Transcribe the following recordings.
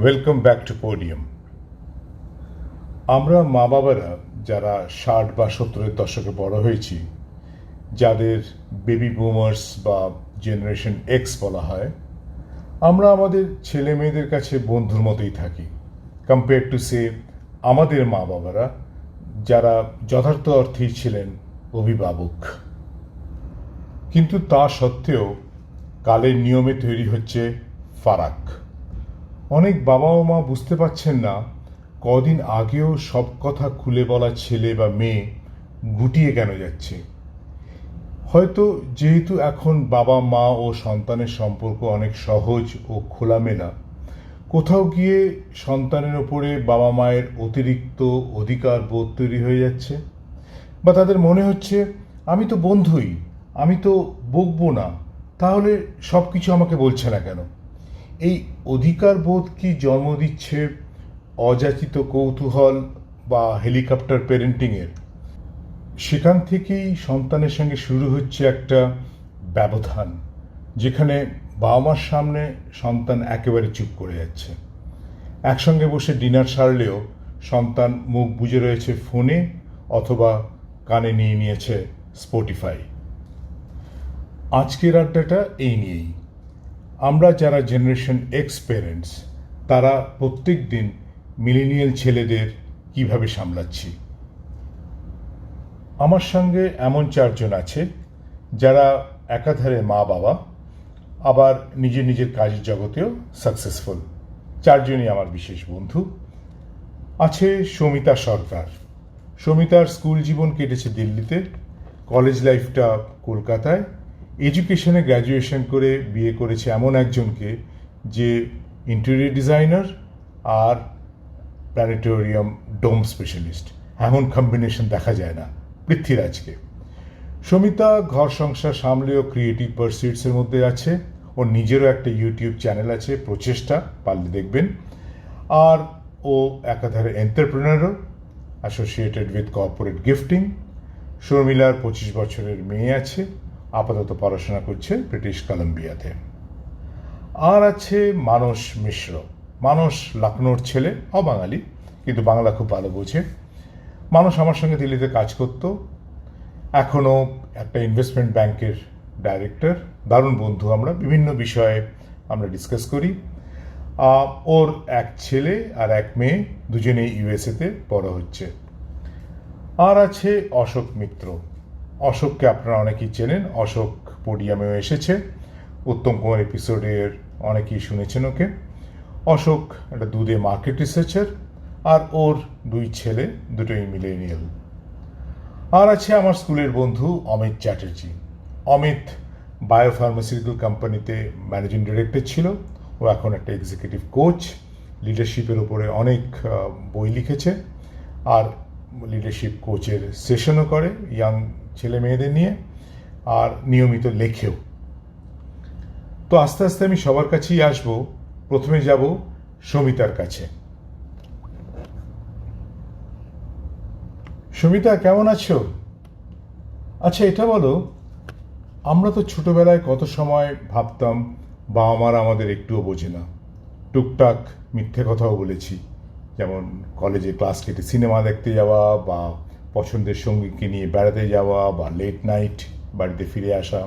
Welcome back to podium. আমরা মা বাবারা যারা 60 বা 70-এর দশকে বড় হয়েছি, যাদের বেবি বুমার্স বা জেনারেশন এক্স বলা হয়, আমরা আমাদের ছেলে মেয়েদের কাছে বন্ধুর মতোই থাকি কম্পেয়ার টু সে আমাদের মা বাবারা যারা যথার্থ অর্থেই ছিলেন অভিভাবক। কিন্তু তা সত্ত্বেও কালের নিয়মে তৈরি হচ্ছে ফারাক। অনেক বাবা ও মা বুঝতে পারছেন না কদিন আগেও সব কথা খুলে বলা ছেলে বা মেয়ে গুটিয়ে কেন যাচ্ছে। হয়তো যেহেতু এখন বাবা মা ও সন্তানের সম্পর্ক অনেক সহজ ও খোলামেলা, কোথাও গিয়ে সন্তানের ওপরে বাবা মায়ের অতিরিক্ত অধিকার বোধ তৈরি হয়ে যাচ্ছে, বা তাদের মনে হচ্ছে আমি তো বন্ধুই, আমি তো বকবো না, তাহলে সব কিছু আমাকে বলছে না কেন। এই অধিকার বোধ কি জন্ম দিচ্ছে অযাচিত কৌতূহল বা হেলিকপ্টার প্যারেন্টিংয়ের। সেখান থেকেই সন্তানের সঙ্গে শুরু হচ্ছে একটা ব্যবধান, যেখানে বাবা মার সামনে সন্তান একেবারে চুপ করে যাচ্ছে। একসঙ্গে বসে ডিনার সারলেও সন্তান মুখ বুজে রয়েছে ফোনে অথবা কানে নিয়ে নিয়েছে স্পটিফাই। আজকের আড্ডাটা এই নিয়েই। আমরা যারা জেনারেশন এক্স প্যারেন্টস, তারা প্রত্যেক দিন মিলেনিয়াল ছেলেদের কিভাবে সামলাচ্ছি। আমার সঙ্গে এমন 4 জন আছে যারা একাধারে মা বাবা, আবার নিজের নিজের কাজের জগতেও সাকসেসফুল। 4 জনই আমার বিশেষ বন্ধু। আছে সমিতা সরকার। সমিতার স্কুল জীবন কেটেছে দিল্লিতে, কলেজ লাইফটা কলকাতায়। এডুকেশনে গ্র্যাজুয়েশন করে বিয়ে করেছে এমন একজনকে যে ইন্টেরিয়র ডিজাইনার আর প্ল্যানেটোরিয়াম ডোম স্পেশালিস্ট। এমন কম্বিনেশন দেখা যায় না পৃথ্বীরাজকে। সমিতা ঘর সংসার সামলেও ক্রিয়েটিভ পারসুইটসের মধ্যে আছে। ওর নিজেরও একটা ইউটিউব চ্যানেল আছে, প্রচেষ্টা, পারলে দেখবেন। আর ও একাধারে এন্টারপ্রেনারও, অ্যাসোসিয়েটেড উইথ কর্পোরেট গিফটিং। শর্মিলার 25 বছরের মেয়ে আছে, আপাতত পড়াশোনা করছে ব্রিটিশ কলম্বিয়াতে। আর আছে মানস মিশ্র। মানস লখনৌর ছেলে, অবাঙালি, কিন্তু বাংলা খুব ভালো বোঝে। মানস আমার সঙ্গে দিল্লিতে কাজ করত, এখনও একটা ইনভেস্টমেন্ট ব্যাংকের ডাইরেক্টর। দারুণ বন্ধু আমরা, বিভিন্ন বিষয়ে আমরা ডিসকাস করি। ওর এক ছেলে আর এক মেয়ে, দুজনেই ইউএসএতে বড় হচ্ছে। আর আছে অশোক মিত্র। অশোককে আপনারা অনেকেই চেনেন, অশোক পোডিয়ামেও এসেছে, উত্তম কুমার এপিসোডের অনেকেই শুনেছেন ওকে। অশোক একটা দুধে মার্কেট রিসার্চার, আর ওর 2 ছেলে, দুটোই মিলেনিয়াল। আর আছে আমার স্কুলের বন্ধু অমিত চ্যাটার্জি। অমিত বায়োফার্মাসিউটিক্যাল কোম্পানিতে ম্যানেজিং ডিরেক্টর ছিল, ও এখন একটা এক্সিকিউটিভ কোচ। লিডারশিপের উপরে অনেক বই লিখেছে, আর লিডারশিপ কোচের সেশনও করে ইয়াং ছেলে মেয়েদের নিয়ে, আর নিয়মিত লেখেও। তো আস্তে আস্তে আমি সবার কাছেই আসবো। প্রথমে যাব সমিতার কাছে। সমিতা, কেমন আছো? আচ্ছা, এটা বলো, আমরা তো ছোটবেলায় কত সময় ভাবতাম বাবা মারা আমাদের একটুও বোঝে না। টুকটাক মিথ্যে কথাও বলেছি, যেমন কলেজে ক্লাস কেটে সিনেমা দেখতে যাওয়া, বা পছন্দের সঙ্গীকে নিয়ে বেড়াতে যাওয়া, বা লেট নাইট বাড়িতে ফিরে আসা।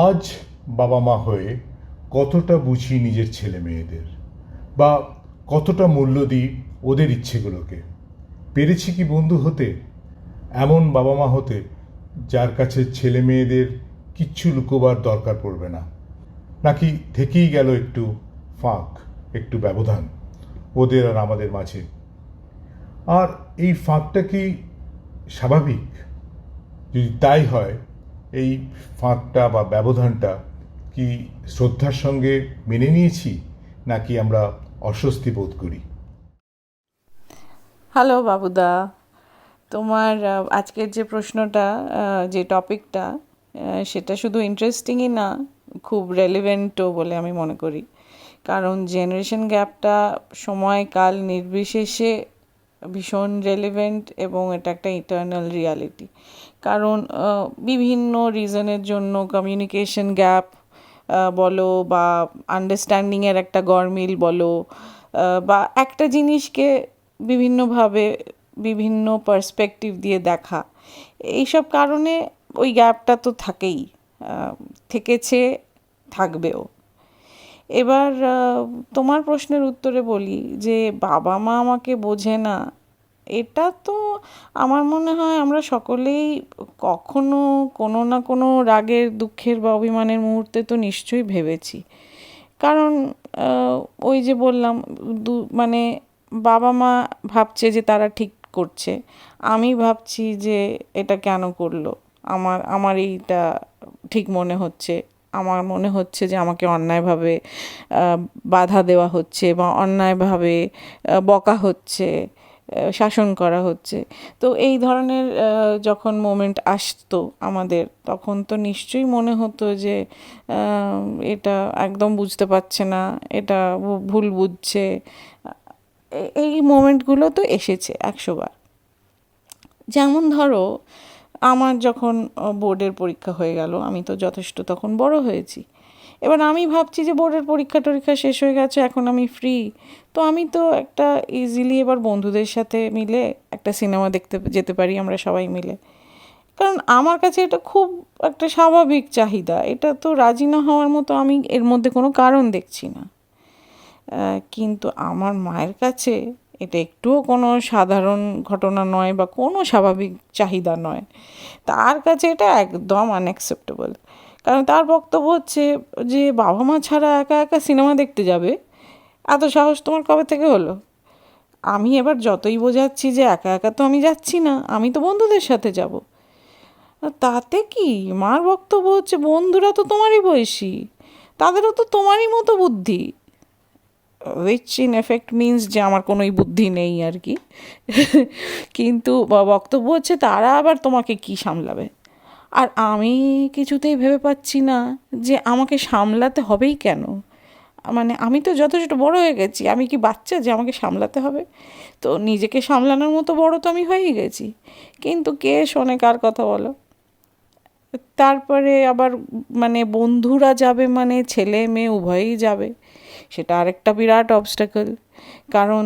আজ বাবা মা হয়ে কতটা বুঝি নিজের ছেলে মেয়েদের, বা কতটা মূল্য দিই ওদের ইচ্ছেগুলোকে। পেরেছি কি বন্ধু হতে, এমন বাবা মা হতে যার কাছে ছেলে মেয়েদের কিচ্ছু লুকোবার দরকার পড়বে না? নাকি থেকেই গেল একটু ফাঁক, একটু ব্যবধান ওদের আর আমাদের মাঝে? আর এই ফাঁকটা কি স্বাভাবিক? যদি তাই হয়, এই ফাঁকটা বা ব্যবধানটা কি শ্রদ্ধার সঙ্গে মেনে নিয়েছি, নাকি আমরা অস্বস্তি বোধ করি? হ্যালো বাবুদা, তোমার আজকের যে প্রশ্নটা, যে টপিকটা, সেটা শুধু ইন্টারেস্টিংই না, খুব রেলিভেন্টও বলে আমি মনে করি। কারণ জেনারেশন গ্যাপটা সময়কাল নির্বিশেষে ভীষণ রেলিভেন্ট, এবং এটা একটা ইটার্নাল রিয়ালিটি। কারণ বিভিন্ন রিজনের জন্য কমিউনিকেশন গ্যাপ বলো বা আন্ডারস্ট্যান্ডিংয়ের একটা গরমিল বলো, বা একটা জিনিসকে বিভিন্নভাবে বিভিন্ন পার্সপেক্টিভ দিয়ে দেখা, এইসব কারণে ওই গ্যাপটা তো থাকেই, থেকেছে, থাকবেও। এবার তোমার প্রশ্নের উত্তরে বলি যে বাবা মা আমাকে বোঝে না, এটা তো আমার মনে হয় আমরা সকলেই কখনো কোনো না কোনো রাগের, দুঃখের বা অভিমানের মুহূর্তে তো নিশ্চয়ই ভেবেছি। কারণ ওই যে বললাম, মানে বাবা মা ভাবছে যে তারা ঠিক করছে, আমি ভাবছি যে এটা কেন করলো, আমার এইটা ঠিক মনে হচ্ছে, আমার মনে হচ্ছে যে আমাকে অন্যায়ভাবে বাধা দেওয়া হচ্ছে বা অন্যায়ভাবে বকা হচ্ছে, শাসন করা হচ্ছে। তো এই ধরনের যখন মোমেন্ট আসতো আমাদের, তখন তো নিশ্চয়ই মনে হতো যে এটা একদম বুঝতে পারছে না, এটা ভুল বুঝছে। এই মোমেন্টগুলো তো এসেছে 100 বার। যেমন ধরো, আমার যখন বোর্ডের পরীক্ষা হয়ে গেল, আমি তো যথেষ্ট তখন বড় হয়েছি। এবার আমি ভাবছি যে বোর্ডের পরীক্ষা শেষ হয়ে গেছে, এখন আমি ফ্রি, তো আমি তো একটা ইজিলি এবার বন্ধুদের সাথে মিলে একটা সিনেমা দেখতে যেতে পারি আমরা সবাই মিলে। কারণ আমার কাছে এটা খুব একটা স্বাভাবিক চাহিদা, এটা তো রাজি না হওয়ার মতো আমি এর মধ্যে কোনো কারণ দেখছি না। কিন্তু আমার মায়ের কাছে এটা একটুও কোনো সাধারণ ঘটনা নয় বা কোনো স্বাভাবিক চাহিদা নয়। তার কাছে এটা একদম আনঅ্যাকসেপ্টেবল। কারণ তার বক্তব্য হচ্ছে যে বাবা মা ছাড়া একা একা সিনেমা দেখতে যাবে, এত সাহস তোমার কবে থেকে হলো? আমি এবার যতই বোঝাচ্ছি যে একা একা তো আমি যাচ্ছি না, আমি তো বন্ধুদের সাথে যাব। তাতে কি? মার বক্তব্য হচ্ছে বন্ধুরা তো তোমারই বয়সী, তাদেরও তো তোমারই মতো বুদ্ধি, উইচ ইন এফেক্ট মিনস যে আমার কোনোই বুদ্ধি নেই আর কি। কিন্তু বক্তব্য হচ্ছে তারা আবার তোমাকে কি সামলাবে। আর আমি কিছুতেই ভেবে পাচ্ছি না যে আমাকে সামলাতে হবেই কেন। মানে আমি তো যথেষ্ট বড় হয়ে গেছি, আমি কি বাচ্চা যে আমাকে সামলাতে হবে? তো নিজেকে সামলানোর মতো বড় তো আমি হয়েই গেছি, কিন্তু কে শোনে কার কথা বলো? তারপরে আবার মানে বন্ধুরা যাবে মানে ছেলে মেয়ে উভয়ই যাবে, সেটা আরেকটা বিরাট অবস্টাকল। কারণ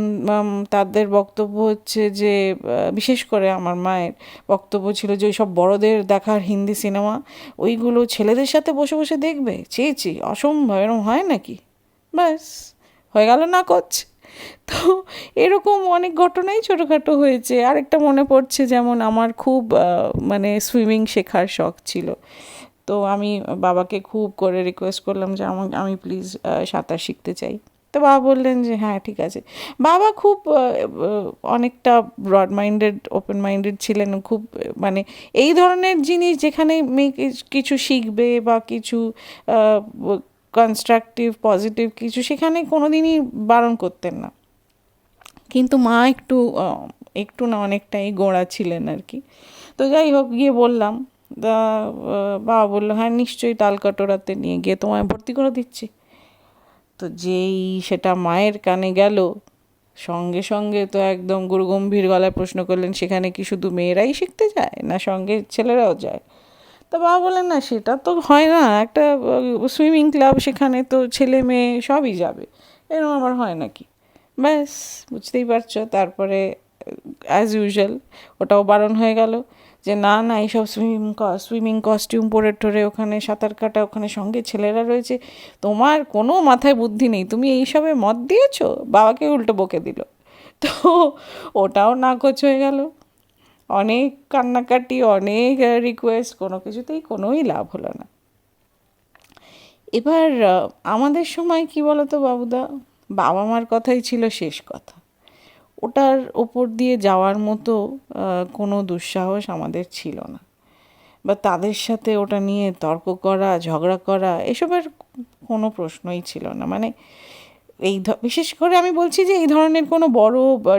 তাদের বক্তব্য হচ্ছে যে, বিশেষ করে আমার মায়ের বক্তব্য ছিল যে ওই সব বড়দের দেখার হিন্দি সিনেমা ওইগুলো ছেলেদের সাথে বসে বসে দেখবে, চেয়েছি অসম্ভব, এরকম হয় নাকি? ব্যাস, হয়ে গেল না কোচ। তো এরকম অনেক ঘটনাই ছোটোখাটো হয়েছে। আরেকটা মনে পড়ছে, যেমন আমার খুব মানে সুইমিং শেখার শখ ছিল, তো আমি বাবাকে খুব করে রিকোয়েস্ট করলাম যে আমি প্লিজ সাঁতার শিখতে চাই। তো বাবা বললেন যে হ্যাঁ ঠিক আছে। বাবা খুব অনেকটা ব্রড মাইন্ডেড, ওপেন মাইন্ডেড ছিলেন, খুব মানে এই ধরনের জিনিস যেখানে মেয়ে কিছু শিখবে বা কিছু কনস্ট্রাকটিভ পজিটিভ কিছু, সেখানে কোনো দিনই বারণ করতেন না। কিন্তু মা একটু না অনেকটাই গোঁড়া ছিলেন আর কি। তো যাই হোক, গিয়ে বললাম, বাবা বললো হ্যাঁ নিশ্চয়ই, তালকাটোরাতে নিয়ে গিয়ে তোমায় ভর্তি করে দিচ্ছি। তো যেই সেটা মায়ের কানে গেল, সঙ্গে সঙ্গে তো একদম গুরুগম্ভীর গলায় প্রশ্ন করলেন, সেখানে কি শুধু মেয়েরাই শিখতে যায় না সঙ্গে ছেলেরাও যায়? তা বাবা বললেন না, সেটা তো হয় না, একটা সুইমিং ক্লাব, সেখানে তো ছেলে মেয়ে সবই যাবে, এরকম আবার হয় নাকি? ব্যাস, বুঝতেই পারছো। তারপরে অ্যাজ ইউজুয়াল ওটাও বারণ হয়ে গেল যে না না, এইসব সুইমিং কস্টিউম পরে টরে ওখানে সাঁতার কাটা, ওখানে সঙ্গে ছেলেরা রয়েছে, তোমার কোনো মাথায় বুদ্ধি নেই, তুমি এইসবে মত দিয়েছো। বাবাকে উল্টো বকে দিল। তো ওটাও নাকচ হয়ে গেল। অনেক কান্নাকাটি, অনেক রিকোয়েস্ট, কোনো কিছুতেই কোনোই লাভ হলো না। এবার আমাদের সময় কি বলতো বাবুদা, বাবা মার কথাই ছিল শেষ কথা, ওটার ওপর দিয়ে যাওয়ার মতো কোনো দুঃসাহস আমাদের ছিল না, বা তাদের সাথে ওটা নিয়ে তর্ক করা, ঝগড়া করা, এসবের কোনো প্রশ্নই ছিল না। মানে বিশেষ করে আমি বলছি যে এই ধরনের কোনো বড়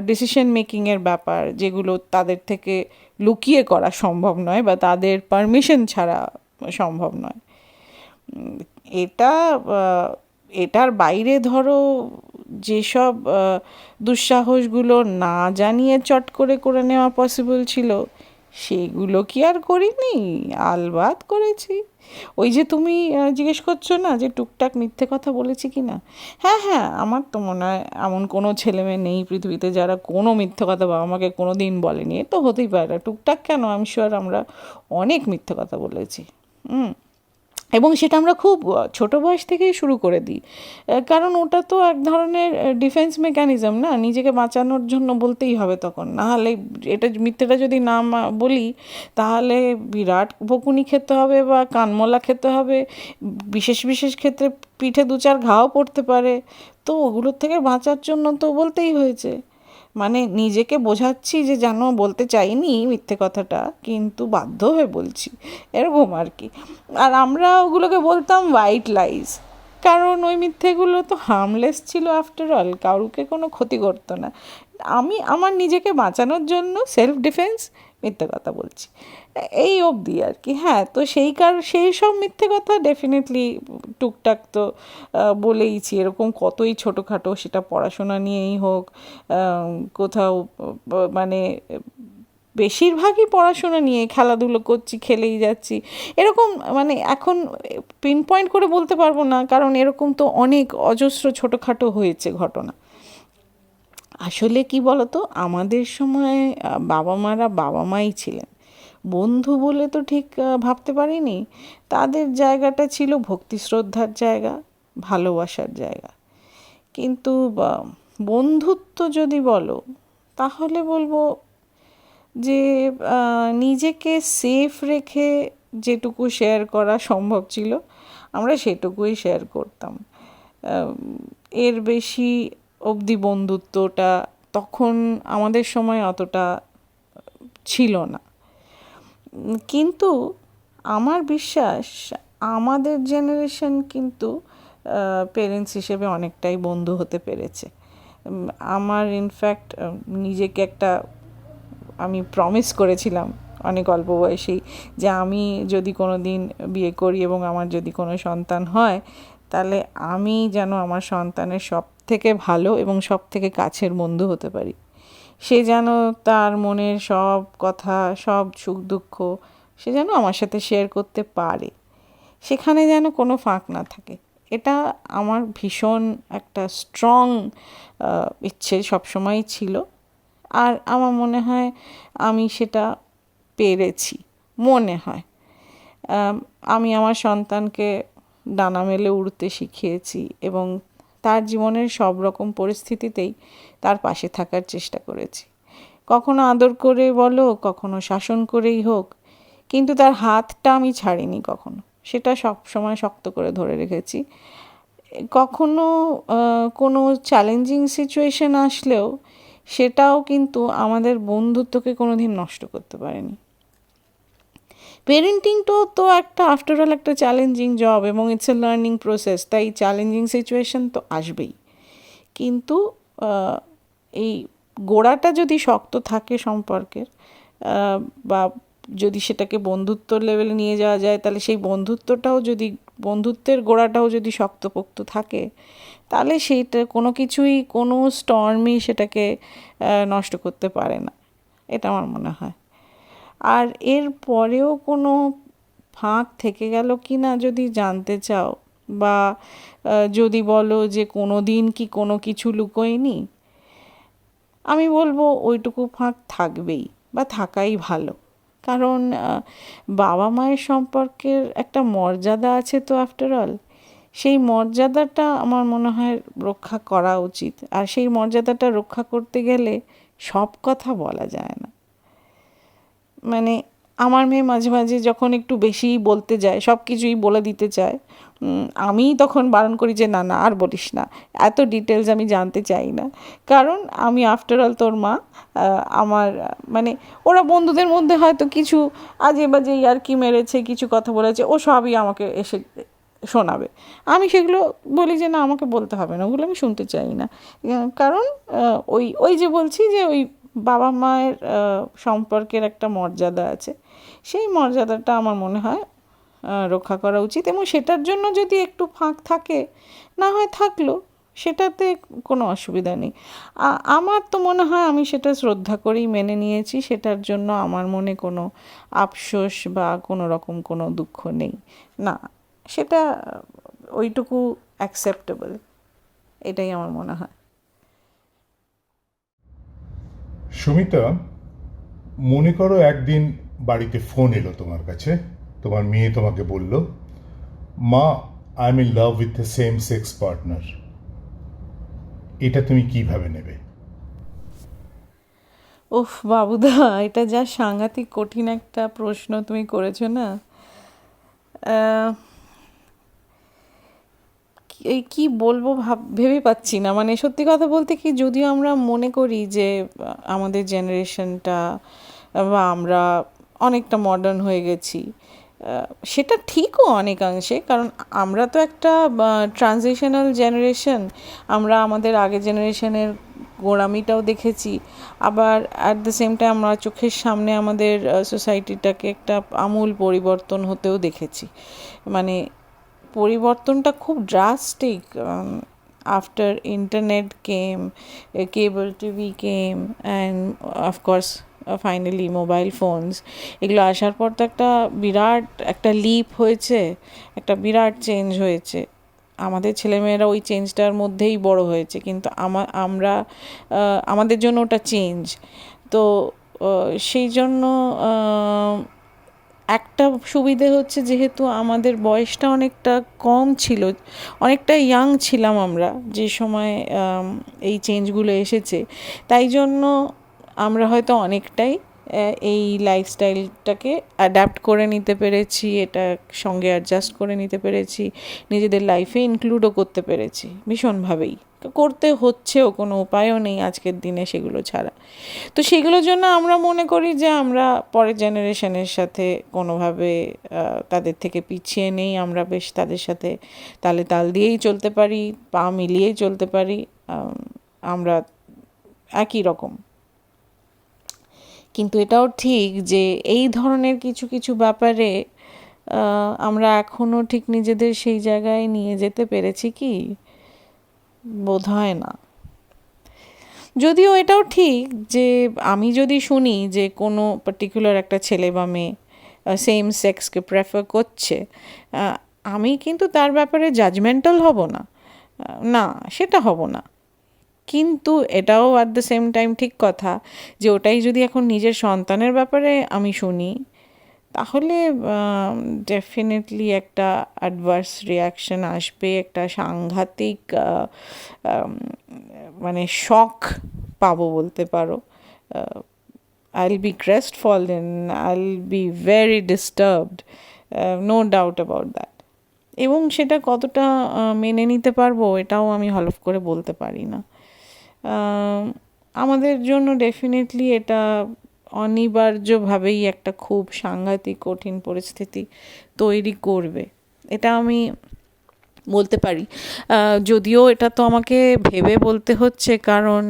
ডিসিশন মেকিংয়ের ব্যাপার, যেগুলো তাদের থেকে লুকিয়ে করা সম্ভব নয় বা তাদের পারমিশন ছাড়া সম্ভব নয়, এটা এটার বাইরে ধরো যেসব দুঃসাহসগুলো না জানিয়ে চট করে করে নেওয়া পসিবল ছিল, সেগুলো কি আর করিনি? আলবাত করেছি। ওই যে তুমি জিজ্ঞেস করছো না যে টুকটাক মিথ্যে কথা বলেছি কি না, হ্যাঁ হ্যাঁ, আমার তো মনে হয় এমন কোনো ছেলেমেয়ে নেই পৃথিবীতে যারা কোনো মিথ্যে কথা বাবা মাকে কোনো দিন বলেনি। এ তো হতেই পারে না, টুকটাক কেন, আমি শিওর আমরা অনেক মিথ্যে কথা বলেছি। হুম। এবং সেটা আমরা খুব ছোট বয়স থেকেই শুরু করে দিই, কারণ ওটা তো এক ধরনের ডিফেন্স মেকানিজম না, নিজেকে বাঁচানোর জন্য বলতেই হবে তখন, নাহলে এটা মিথ্যেটা যদি না বলি তাহলে বিরাট বকুনি খেতে হবে বা কানমলা খেতে হবে, বিশেষ বিশেষ ক্ষেত্রে পিঠে দু চার ঘাও পড়তে পারে। তো ওগুলোর থেকে বাঁচার জন্য তো বলতেই হয়েছে, মানে নিজেকে বোঝাচ্ছি যে যেন বলতে চাইনি মিথ্যে কথাটা, কিন্তু বাধ্য হয়ে বলছি, এরকম আর কি। আর আমরা ওগুলোকে বলতাম হোয়াইট লাইজ, কারণ ওই মিথ্যেগুলো তো হার্মলেস ছিল, আফটার অল কারুকে কোনো ক্ষতি করতো না। আমি আমার নিজেকে বাঁচানোর জন্য সেলফ ডিফেন্স মিথ্যে কথা বলছি, এই অবধি আর কি। হ্যাঁ, তো সেই সব মিথ্যে কথা ডেফিনেটলি টুকটাক তো বলেইছি, এরকম কতই ছোটোখাটো, সেটা পড়াশোনা নিয়েই হোক, কোথাও মানে বেশিরভাগই পড়াশোনা নিয়ে, খেলাধুলো করছি, খেলেই যাচ্ছি, এরকম। মানে এখন পিন পয়েন্ট করে বলতে পারবো না, কারণ এরকম তো অনেক অজস্র ছোটোখাটো হয়েছে ঘটনা। আসলে কি বলতো, আমাদের সময় বাবা মারা বাবা মাই ছিলেন, বন্ধু বলে তো ঠিক ভাবতে পারিনি। তাদের জায়গাটা ছিল ভক্তি শ্রদ্ধার জায়গা, ভালোবাসার জায়গা। কিন্তু বন্ধুত্ব যদি বলো, তাহলে বলবো যে নিজেকে সেফ রেখে যেটুকু শেয়ার করা সম্ভব ছিল আমরা সেটুকুই শেয়ার করতাম। এর বেশি অবধি বন্ধুত্বটা তখন আমাদের সময় অতটা ছিল না। কিন্তু আমার বিশ্বাস আমাদের জেনারেশন কিন্তু পেরেন্টস হিসেবে অনেকটাই বন্ধু হতে পেরেছে। আমার ইনফ্যাক্ট নিজেকে একটা আমি প্রমিস করেছিলাম অনেক অল্প বয়সেই, যে আমি যদি কোনো দিন বিয়ে করি এবং আমার যদি কোনো সন্তান হয়, তাহলে আমি যেন আমার সন্তানের সব থেকে ভালো এবং সব থেকে কাছের বন্ধু হতে পারি। সে যেন তার মনের সব কথা, সব সুখ দুঃখ সে যেন আমার সাথে শেয়ার করতে পারে, সেখানে যেন কোনো ফাঁক না থাকে। এটা আমার ভীষণ একটা স্ট্রং ইচ্ছে সবসময়ই ছিল, আর আমার মনে হয় আমি সেটা পেরেছি, মনে হয়। আমি আমার সন্তানকে ডানা মেলে উড়তে শিখিয়েছি এবং তার জীবনের সব রকম পরিস্থিতিতেই তার পাশে থাকার চেষ্টা করেছি, কখনো আদর করে বলো, কখনো শাসন করেই হোক, কিন্তু তার হাতটা আমি ছাড়িনি কখনো, সেটা সব সময় শক্ত করে ধরে রেখেছি। কখনো কোনো চ্যালেঞ্জিং সিচুয়েশন আসলেও সেটাও কিন্তু আমাদের বন্ধুত্বকে কোনো দিন নষ্ট করতে পারেনি। পেরেন্টিংটাও তো একটা আফটার অল একটা চ্যালেঞ্জিং জব এবং ইটস এ লার্নিং প্রসেস, তাই চ্যালেঞ্জিং সিচুয়েশন তো আসবেই। কিন্তু এই গোড়াটা যদি শক্ত থাকে সম্পর্কের, বা যদি সেটাকে বন্ধুত্ব লেভেলে নিয়ে যাওয়া যায়, তাহলে সেই বন্ধুত্বের গোড়াটাও যদি শক্তপোক্ত থাকে, তাহলে সেইটা কোনো কিছুই, কোনো স্টর্মই সেটাকে নষ্ট করতে পারে না, এটা আমার মনে হয়। আর এর পরেও কোনো ফাঁক থেকে গেল কি না যদি জানতে চাও, বা যদি বলো যে কোনো দিন কি কোনো কিছু লুকোয়নি, আমি বলবো ওইটুকু ফাঁক থাকবেই, বা থাকাই ভালো। কারণ বাবা মায়ের সম্পর্কের একটা মর্যাদা আছে তো আফটার অল, সেই মর্যাদাটা আমার মনে হয় রক্ষা করা উচিত। আর সেই মর্যাদাটা রক্ষা করতে গেলে সব কথা বলা যায় না। মানে আমার মেয়ে মাঝে মাঝে যখন একটু বেশিই বলতে যায়, সব কিছুই বলে দিতে চায়, আমি তখন বারণ করি যে না না আর বলিস না, এত ডিটেলস আমি জানতে চাই না। কারণ আমি আফটার অল তোর মা, আমার মানে ওরা বন্ধুদের মধ্যে হয়তো কিছু আজে বাজে ইয়ার্কি মেরেছে, কিছু কথা বলেছে, ও সবই আমাকে এসে শোনাবে। আমি সেগুলো বলি যে না, আমাকে বলতে হবে না, ওগুলো আমি শুনতে চাই না। কারণ ওই ওই যে বলছি যে ওই বাবা মায়ের সম্পর্কের একটা মর্যাদা আছে, সেই মর্যাদাটা আমার মনে হয় রক্ষা করা উচিত। এবং সেটার জন্য যদি একটু ফাঁক থাকে, না হয় থাকলো, সেটাতে কোনো অসুবিধা নেই। আমার তো মনে হয় আমি সেটা শ্রদ্ধা করেই মেনে নিয়েছি, সেটার জন্য আমার মনে কোনো আফসোস বা কোনো রকম কোনো দুঃখ নেই। না, সেটা ওইটুকু অ্যাকসেপ্টেবল, এটাই আমার মনে হয়। সুমিতা, মনে করো একদিন বাড়িতে ফোন এলো তোমার কাছে, তোমার মেয়ে তোমাকে বলল, মা, I am in love with the same sex partner. এটা তুমি কিভাবে নেবে? ওহ বাবুদা, এটা যা সাংঘাতিক কঠিন একটা প্রশ্ন তুমি করেছো না। আহ, এই কি বলবো ভেবে পাচ্ছি না। মানে সত্যি কথা বলতে কি, যদিও আমরা মনে করি যে আমাদের জেনারেশনটা বা আমরা অনেকটা মডার্ন হয়ে গেছি, সেটা ঠিকও অনেকাংশে, কারণ আমরা তো একটা ট্রানজিশনাল জেনারেশন। আমরা আমাদের আগের জেনারেশনের গোঁড়ামিটাও দেখেছি, আবার অ্যাট দ্য সেম টাইম আমরা চোখের সামনে আমাদের সোসাইটিটাকে একটা আমূল পরিবর্তন হতেও দেখেছি। মানে পরিবর্তনটা খুব drastic. After internet came, cable TV came, and of course finally mobile phones, এগুলো আসার পর তো একটা বিরাট একটা লিপ হয়েছে, একটা বিরাট চেঞ্জ হয়েছে। আমাদের ছেলেমেয়েরা ওই চেঞ্জটার মধ্যেই বড় হয়েছে, কিন্তু আমরা আমাদের জন্য ওটা চেঞ্জ। তো সেই জন্য একটা সুবিধে হচ্ছে, যেহেতু আমাদের বয়সটা অনেকটা কম ছিল, অনেকটা ইয়াং ছিলাম আমরা যে সময় এই চেঞ্জগুলো এসেছে, তাই জন্য আমরা হয়তো অনেকটাই এই লাইফস্টাইলটাকে অ্যাডাপ্ট করে নিতে পেরেছি, এটা সঙ্গে অ্যাডজাস্ট করে নিতে পেরেছি, নিজেদের লাইফে ইনক্লুডও করতে পেরেছি ভীষণভাবেই। করতে হচ্ছেও, কোনো উপায়ও নেই আজকের দিনে সেগুলো ছাড়া। তো সেগুলোর জন্য আমরা মনে করি যে আমরা পরের জেনারেশনের সাথে কোনোভাবে তাদের থেকে পিছিয়ে নেই, আমরা বেশ তাদের সাথে তালে তাল দিয়েই চলতে পারি, পা মিলিয়েই চলতে পারি, আমরা একই রকম। কিন্তু এটাও ঠিক যে এই ধরনের কিছু কিছু ব্যাপারে আমরা এখনও ঠিক নিজেদের সেই জায়গায় নিয়ে যেতে পেরেছি কি? বোধ হয় না। যদিও এটাও ঠিক যে আমি যদি শুনি যে কোনো পার্টিকুলার একটা ছেলে বা মেয়ে সেম সেক্সকে প্রেফার করছে, আমি কিন্তু তার ব্যাপারে জাজমেন্টাল হব না, না সেটা হব না। কিন্তু এটাও অ্যাট দ্য সেম টাইম ঠিক কথা যে ওটাই যদি এখন নিজের সন্তানের ব্যাপারে আমি শুনি, তাহলে ডেফিনেটলি একটা অ্যাডভার্স রিয়াকশন আসবে, একটা সাংঘাতিক মানে শক পাবো বলতে পারো। I'll be crestfallen, I'll be very disturbed, no doubt about that. এবং সেটা কতটা মেনে নিতে পারবো এটাও আমি হলফ করে বলতে পারি না। আমাদের জন্য ডেফিনেটলি এটা অনিবার্যভাবেই একটা খুব সাংঘাতিক কঠিন পরিস্থিতি তৈরি করবে, এটা আমি বলতে পারি। যদিও এটা তো আমাকে ভেবে বলতে হচ্ছে, কারণ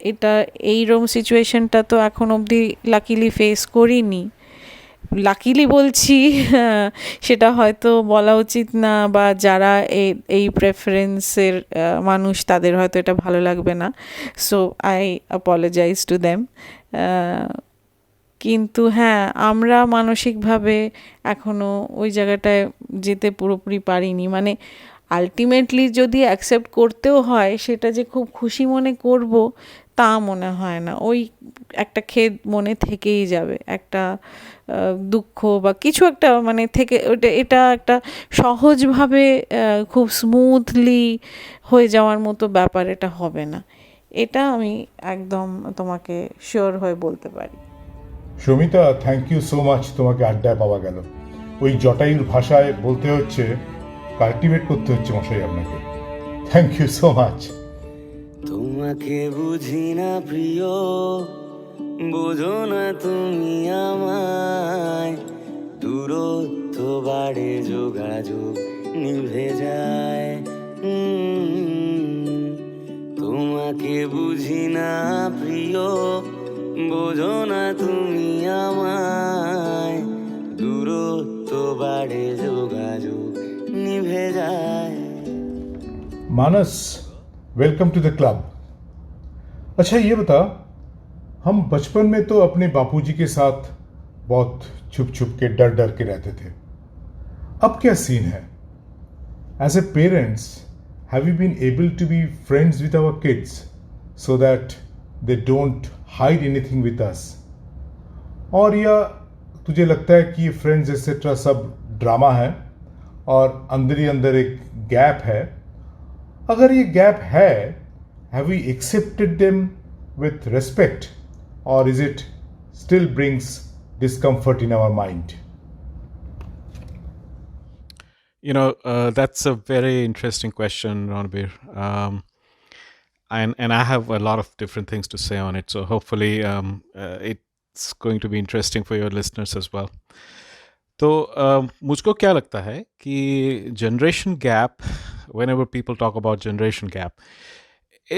এটা এইরকম সিচুয়েশনটা তো এখন অবধি লাকিলি ফেস করিনি। লাকিলি বলছি, সেটা হয়তো বলা উচিত না, বা যারা এই প্রেফারেন্সের মানুষ তাদের হয়তো এটা ভালো লাগবে না, so I apologise to them. কিন্তু হ্যাঁ, আমরা মানসিকভাবে এখনও ওই জায়গাটায় যেতে পুরোপুরি পারিনি। মানে আলটিমেটলি যদি অ্যাকসেপ্ট করতেও হয়, সেটা যে খুব খুশি মনে করব তা মনে হয় না। ওই একটা খেদ মনে থেকেই যাবে, একটা দুঃখ বা কিছু একটা মানে থেকে, এটা একটা সহজভাবে খুব স্মুথলি হয়ে যাওয়ার মতো ব্যাপার এটা হবে না, এটা আমি একদম তোমাকে শিওর হয়ে বলতে পারি। Sumita, thank you so much, তোমাকে আড্ডায় পাওয়া গেল। ওই জটায়ুর ভাষায় বলতে হচ্ছে, কাল্টিভেট করতে হচ্ছে মশাই আপনাকে। Thank you so much. তোমাকে বুঝি না প্রিয়, বোঝো না তুমি আমায়, দূরত্ব বাড়ে যোগাযোগ নিভে যায়। তোমাকে বুঝি না প্রিয়, বোঝো না তুমি আমায়, দূরত্ব বাড়ে যোগাযোগ নিভে যায়। मानस, वेलकम टू द क्लब। अच्छा ये बता, हम बचपन में तो अपने बापूजी के साथ बहुत छुप छुप के डर डर के रहते थे। अब क्या सीन है? As a parents, have you been able to be friends with our kids so that they don't hide anything with us? और या तुझे लगता है कि ये फ्रेंड्स एक्सेट्रा सब ड्रामा है और अंदर ही अंदर एक गैप है? अगर ये गैप है, have we accepted them with respect और is it still brings discomfort in our mind? That's a very interesting question, Ranbir. And I have a lot of different things to say on it. So hopefully it's going to be interesting for your listeners as well. तो मुझको क्या लगता है कि generation gap, whenever people talk about generation gap,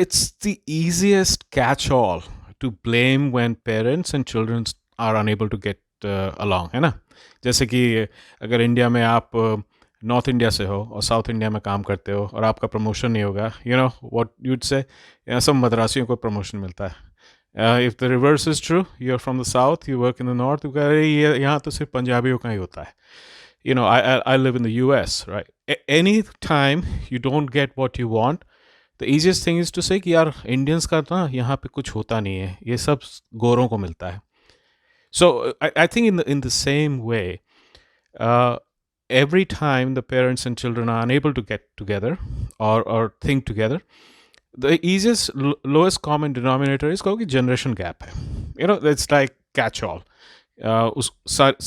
it's the easiest catch-all to blame when parents and children are unable to get along, है ना? जैसे कि अगर इंडिया में आप नॉर्थ इंडिया से हो और साउथ इंडिया में काम करते हो और आपका प्रमोशन नहीं होगा, व्हाट यूड से, सब मद्रासियों को प्रमोशन मिलता है। If the reverse is true, you are from the south, you work in the north, you कह रहे ये यहाँ तो सिर्फ पंजाबियों का ही होता है। I live in the US, right? Any time you don't get what you want, the easiest thing is to say कि यार इंडियंस का ना यहाँ पे कुछ होता नहीं है, ये सब गोरों को मिलता है। So I think in the same way, every time the parents and children are unable to get together or think together, the easiest lowest common denominator is कहो कि generation gap है। It's like catch all. उस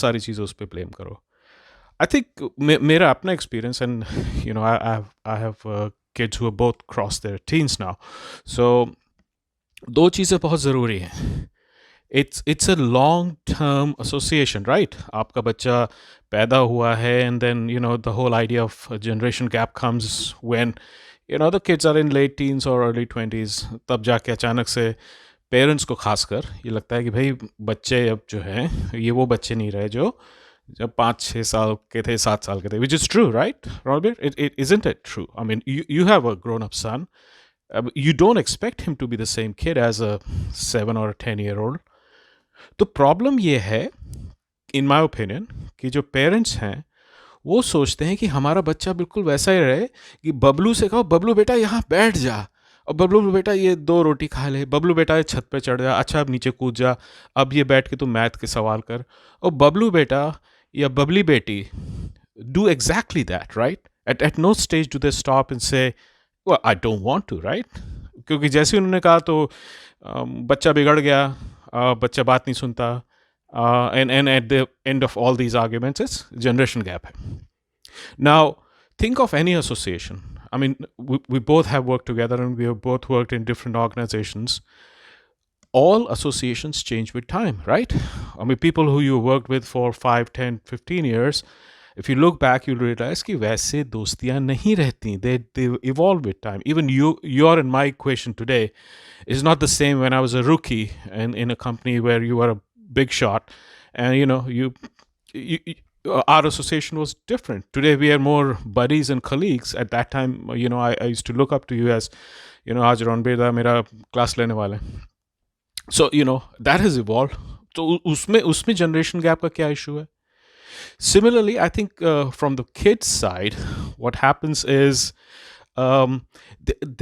सारी चीज़ें उस पर blame करो। I think मेरा अपना experience, and I have kids who have both crossed their teens now, so दो चीज़ें बहुत ज़रूरी हैं। It's a long-term association, right? आपका बच्चा पैदा हुआ है, and then the whole idea of a generation gap comes when the kids are in late teens or early 20s. तब जाके अचानक से पेरेंट्स को खासकर ये लगता है कि भाई बच्चे अब जो हैं ये वो बच्चे नहीं रहे जो जब 5-6 साल के थे, 7 साल के थे, which is true, right, Robert? Isn't it true? I mean, you have a grown-up son. You don't expect him to be the same kid as a 7 or a 10-year-old. तो प्रॉब्लम ये है, इन माई ओपिनियन, कि जो parents हैं वो सोचते हैं कि हमारा बच्चा बिल्कुल वैसा ही रहे, कि बबलू से कहो बबलू बेटा यहाँ बैठ जा, और बबलू बेटा ये 2 रोटी खा ले, बबलू बेटा ये छत पे चढ़ जा, अच्छा अब नीचे कूद जा, अब ये बैठ के तू मैथ के सवाल कर, और बबलू बेटा या बबली बेटी do exactly that, right? At no stage do they stop and say I don't want to, right? क्योंकि जैसे उन्होंने कहा तो बच्चा बिगड़ गया, बच्चा बात नहीं सुनता, and at the end of all these arguments is generation gap. Now think of any association. I mean, we both have worked together and we have both worked in different organizations. All associations change with time, right? I mean, people who you worked with for 5, 10, 15 years, if you look back, you'll realize कि वैसे दोस्तियां नहीं रहती. They evolve with time. Even your and my equation today is not the same when I was a rookie and in a company where you were a big shot, and you our association was different. Today we are more buddies and colleagues. At that time, I used to look up to you as, आज रणबीर दा मेरा class लेने वाला है. So that has evolved. तो उसमें generation gap का क्या issue है? Similarly, I think from the kids' side, what happens is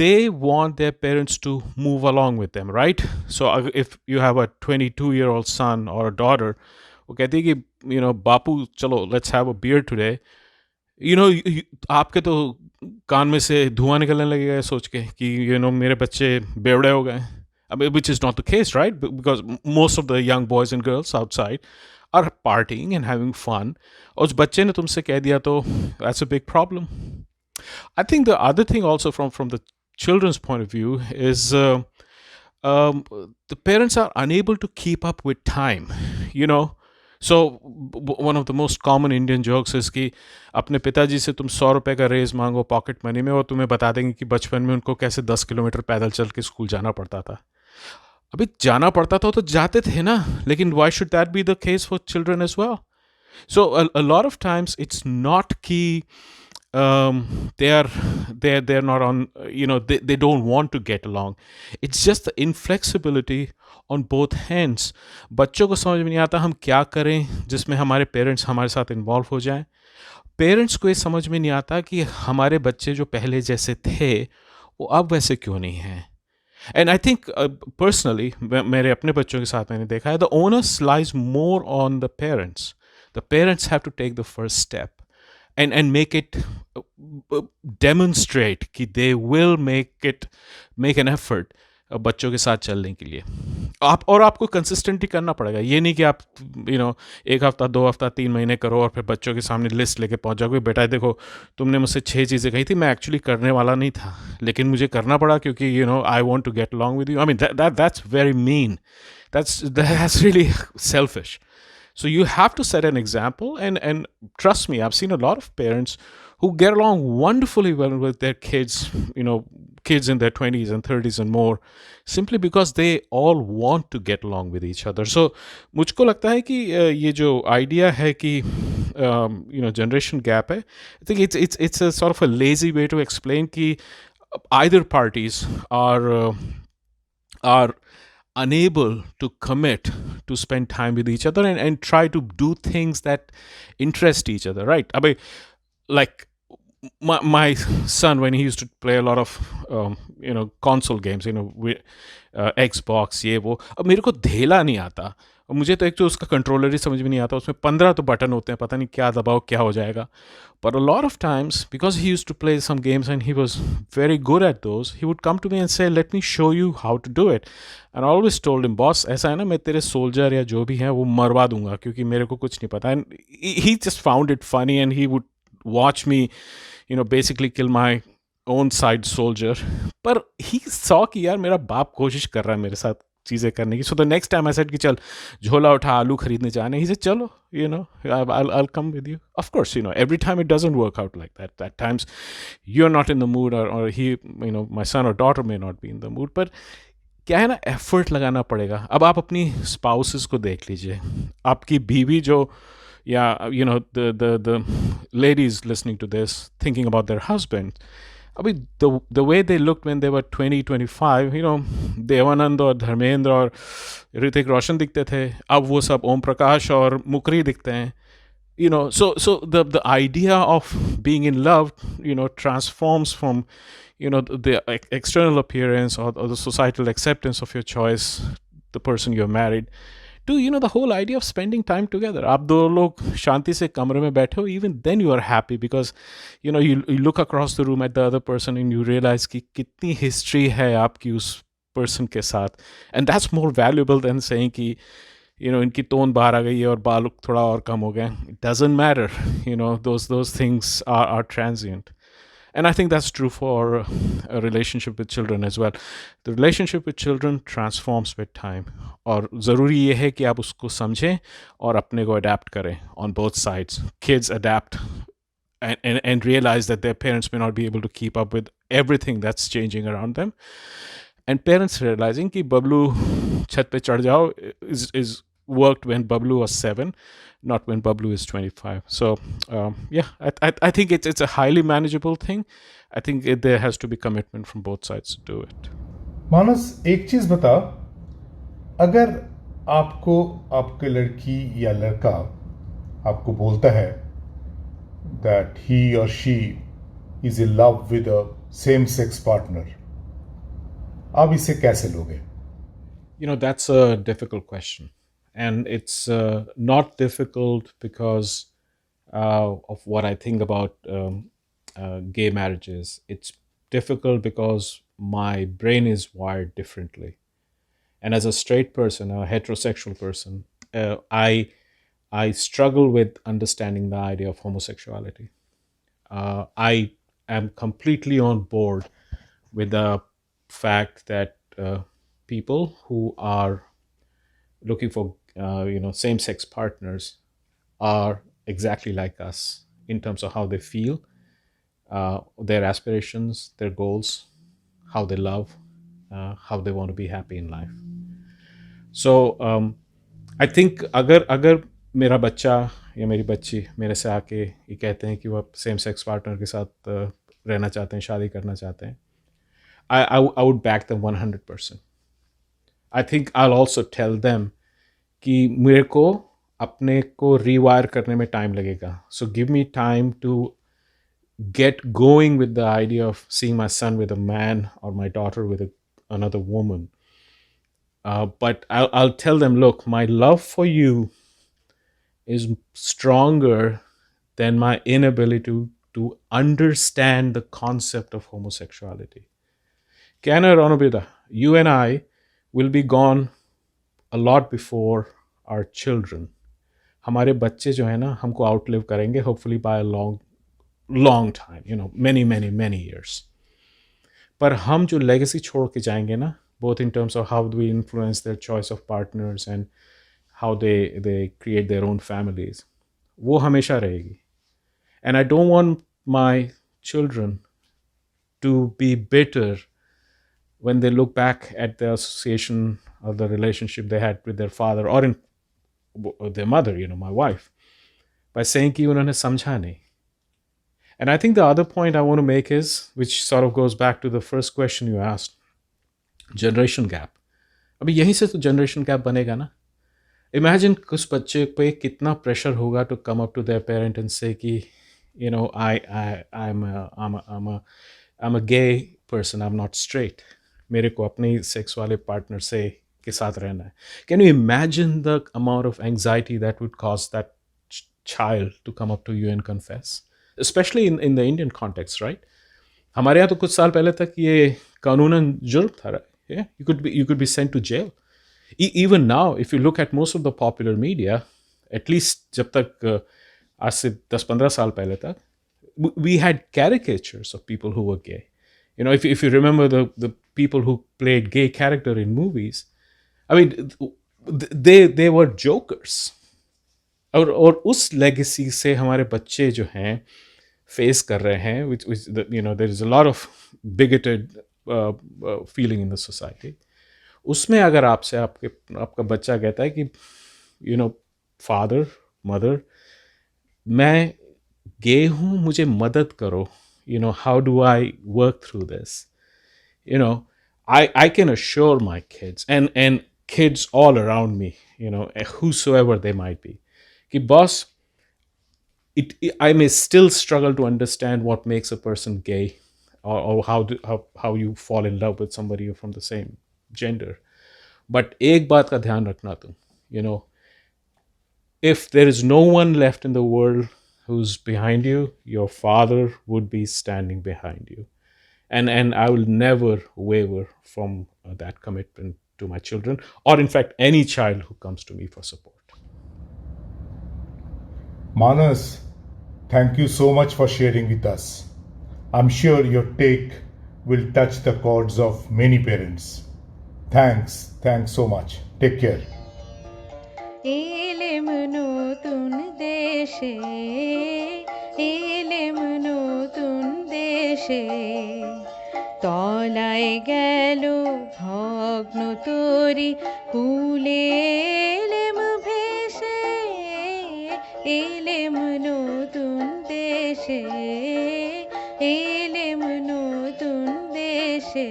they want their parents to move along with them, right? So if you have a 22-year-old son or a daughter, वो कहती है कि बापू चलो let's have a beer today. आपके तो कान में से धुआं निकलने लगेगा सोच के कि मेरे बच्चे बेवड़े हो गए. Which is not the case, right? Because most of the young boys and girls outside are partying and having fun. और उस बच्चे ने तुमसे कह दिया तो that's a big problem. I think the other thing also from the children's point of view is the parents are unable to keep up with time, So one of the most common Indian jokes is कि अपने पिताजी से तुम 100 रुपए का raise मांगो pocket money में और तुम्हें बता देंगे कि बचपन में उनको कैसे 10 किलोमीटर पैदल चल के स्कूल जाना पड़ता था. अभी जाना पड़ता था तो जाते थे ना, लेकिन why should that be the case for children as well? So a lot of times it's not कि they are they're not on, they don't want to get along. It's just the inflexibility on both hands. बच्चों को समझ में नहीं आता हम क्या करें जिसमें हमारे पेरेंट्स हमारे साथ इन्वॉल्व हो जाएं. पेरेंट्स को ये समझ में नहीं आता कि हमारे बच्चे जो पहले जैसे थे वो अब वैसे क्यों नहीं हैं. एंड आई थिंक पर्सनली मेरे अपने बच्चों के साथ मैंने देखा है the onus lies more on the parents. The parents have to take the first step and make it demonstrate कि they will make an effort बच्चों के साथ चलने के लिए. आपको कंसिस्टेंटली करना पड़ेगा. ये नहीं कि आप एक हफ्ता 2 हफ्ता 3 महीने करो और फिर बच्चों के सामने लिस्ट लेके पहुंच जाओगे. बेटा देखो तुमने मुझसे 6 चीज़ें कही थी, मैं एक्चुअली करने वाला नहीं था लेकिन मुझे करना पड़ा क्योंकि I want to get along with you. I mean that's very mean. That's really selfish. So you have to set an example, and trust me, I've seen a lot of parents who get along wonderfully well with their kids, kids in their 20s and 30s and more, simply because they all want to get along with each other. So मुझको लगता है कि ये जो idea है कि generation gap है, I think it's a sort of a lazy way to explain कि either parties are unable to commit to spend time with each other and try to do things that interest each other, right? I mean, like my son, when he used to play a lot of console games, Xbox ये वो, अब मेरे को धेला नहीं आता. और मुझे तो एक तो उसका कंट्रोलर ही समझ में नहीं आता. उसमें 15 तो बटन होते हैं, पता नहीं क्या दबाओ क्या हो जाएगा. But a lot of times, because he used to play some games and he was very good at those, he would come to me and say, let me show you how to do it. And I always told him, boss, ऐसा है ना, मैं तेरे soldier या जो भी हैं वो मरवा दूंगा क्योंकि मेरे को कुछ नहीं पता. And he just found it funny and he would watch me, basically kill my own side soldier. पर he saw कि यार मेरा बाप कोशिश कर रहा है मेरे साथ चीज़ें करने की. So the next time I said कि चल झोला उठा आलू खरीदने जाने, he said चलो, I'll come with you. Of course, every time it doesn't work out like that. At times you're not in the mood or he, my son or daughter may not be in the mood. पर क्या है ना, effort लगाना पड़ेगा. अब आप अपनी spouses को देख लीजिए. आपकी बीवी जो या the ladies listening to this thinking about their husband, I mean, the way they looked when they were 20, 25, Devanand और धर्मेंद्र और ऋतिक रोशन दिखते थे. अब वो सब ओम प्रकाश और मुकरी दिखते हैं. So the idea of being in love, transforms from, the external appearance or the societal acceptance of your choice, the person you're married, to the whole idea of spending time together. आप दो लोग शांति से कमरे में बैठे हो, even then you are happy because you look across the room at the other person and you realize कि कितनी history है आपकी उस person के साथ. And that's more valuable than saying कि इनकी टोन बाहर आ गई है और बाल थोड़ा और कम हो गए. It doesn't matter. Those things are transient. And I think that's true for a relationship with children as well. The relationship with children transforms with time. और ज़रूरी ये है कि आप उसको समझें और अपने को adapt करें on both sides. Kids adapt and realize that their parents may not be able to keep up with everything that's changing around them. And parents realizing कि बबलू छत पे चढ़ जाओ is worked when Bablu was 7, not when Bablu is 25. So, I think it's a highly manageable thing. I think there has to be commitment from both sides to do it. मानस, एक चीज बता, अगर आपको आपके लड़की या लड़का आपको बोलता है that he or she is in love with a same-sex partner, आप इसे कैसे लोगे? That's a difficult question. And it's not difficult because of what I think about gay marriages. It's difficult because my brain is wired differently. And as a straight person, a heterosexual person, I struggle with understanding the idea of homosexuality. I am completely on board with the fact that people who are looking for same-sex partners are exactly like us in terms of how they feel, their aspirations, their goals, how they love, how they want to be happy in life. So I think अगर मेरा बच्चा या मेरी बच्ची मेरे से आके ये कहते हैं कि वो सेम सेक्स पार्टनर के साथ रहना चाहते हैं, शादी करना चाहते हैं, I would back them 100%. I think I'll also tell them कि मेरे को अपने को रीवायर करने में टाइम लगेगा. So give me time to get going with the idea of seeing my son with a man or my daughter with another woman. But I'll tell them, look, my love for you is stronger than my inability to understand the concept of homosexuality. Kana Ranobida, you and I will be gone a lot before our children. हमारे बच्चे जो है ना हमको outlive करेंगे, hopefully by a long time, many years. पर हम जो लेगेसी छोड़ के जाएंगे ना, both in terms of how do we influence their choice of partners and how they create their own families, वो हमेशा रहेगी. And I don't want my children to be bitter when they look back at the association or the relationship they had with their father or their mother, my wife, by saying कि उन्होंने समझा नहीं. And I think the other point I want to make is, which sort of goes back to the first question you asked, generation gap. अभी यहीं से तो generation gap बनेगा ना. Imagine कुछ बच्चे पे कितना pressure होगा to come up to their parent and say कि, I'm a gay person, I'm not straight. मेरे को अपने सेक्स वाले पार्टनर से के साथ रहना है. Can you imagine the amount of anxiety that would cause that child to come up to you and confess? Especially in the Indian context, right? हमारे यहाँ तो कुछ साल पहले तक ये कानूनन जुर्म था. Yeah? You could be sent to jail. Even now, if you look at most of the popular media, at least जब तक आज से 10-15 साल पहले तक, we had caricatures of people who were gay. If you remember the people who played gay character in movies, I mean, they were jokers. और उस legacy से हमारे बच्चे जो हैं face कर रहे हैं, which there is a lot of bigoted feeling in the society. उसमें अगर आपसे आपका बच्चा कहता है कि फादर मदर मैं गे हूँ, मुझे मदद करो, how do I work through this? I can assure my kids and kids all around me, whosoever they might be, कि boss, I may still struggle to understand what makes a person gay or how you fall in love with somebody from the same gender. But एक बात का ध्यान रखना तुम, if there is no one left in the world who's behind you, your father would be standing behind you. And I will never waver from that commitment to my children, or in fact any child who comes to me for support. Manas, thank you so much for sharing with us. I'm sure your take will touch the chords of many parents. Thanks so much. Take care. এলেম নতুন দেশে, এলেম নতুন দেশে, তলায় গেল ভগ্ন তরি কুলে এলেম ভেসে, এলেম নতুন দেশে, এলেম নতুন দেশে।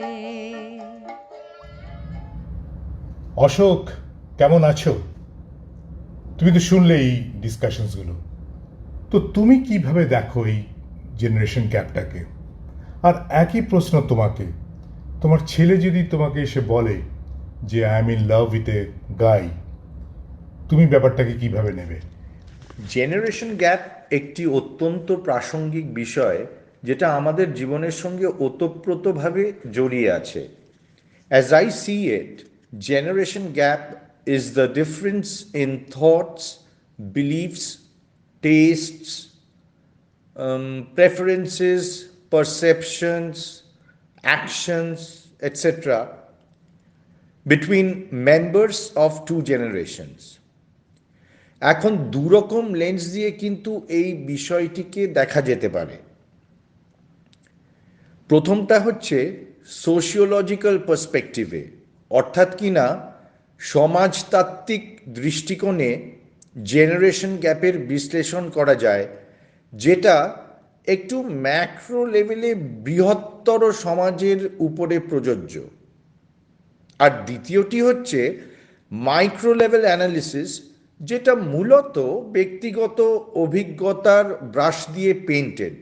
অশোক, কেমন আছো? তুমি তো শুনলে এই ডিসকাশনসগুলো, তো তুমি কিভাবে দেখো এই জেনারেশন গ্যাপটাকে? আর একই প্রশ্ন তোমাকে, তোমার ছেলে যদি তোমাকে এসে বলে যে I am in love with a guy, তুমি ব্যাপারটাকে কিভাবে নেবে? জেনারেশন গ্যাপ একটি অত্যন্ত প্রাসঙ্গিক বিষয় যেটা আমাদের জীবনের সঙ্গে ওতপ্রোতভাবে জড়িয়ে আছে। As I see it, generation gap is the difference in thoughts, beliefs, tastes, preferences, perceptions, actions, etc. between members of two generations. এখন দুরকম লেন্স দিয়ে কিন্তু এই বিষয়টিকে দেখা যেতে পারে। প্রথমটা হচ্ছে সোশিওলজিক্যাল পার্সপেক্টিভে, অর্থাৎ কিনা সমাজতাত্ত্বিক দৃষ্টিকোণে জেনারেশন গ্যাপের বিশ্লেষণ করা যায়, যেটা একটু ম্যাক্রো লেভেলে বৃহত্তর সমাজের উপরে প্রযোজ্য। আর দ্বিতীয়টি হচ্ছে মাইক্রো লেভেল অ্যানালিসিস, যেটা মূলত ব্যক্তিগত অভিজ্ঞতার ব্রাশ দিয়ে পেইন্টেড।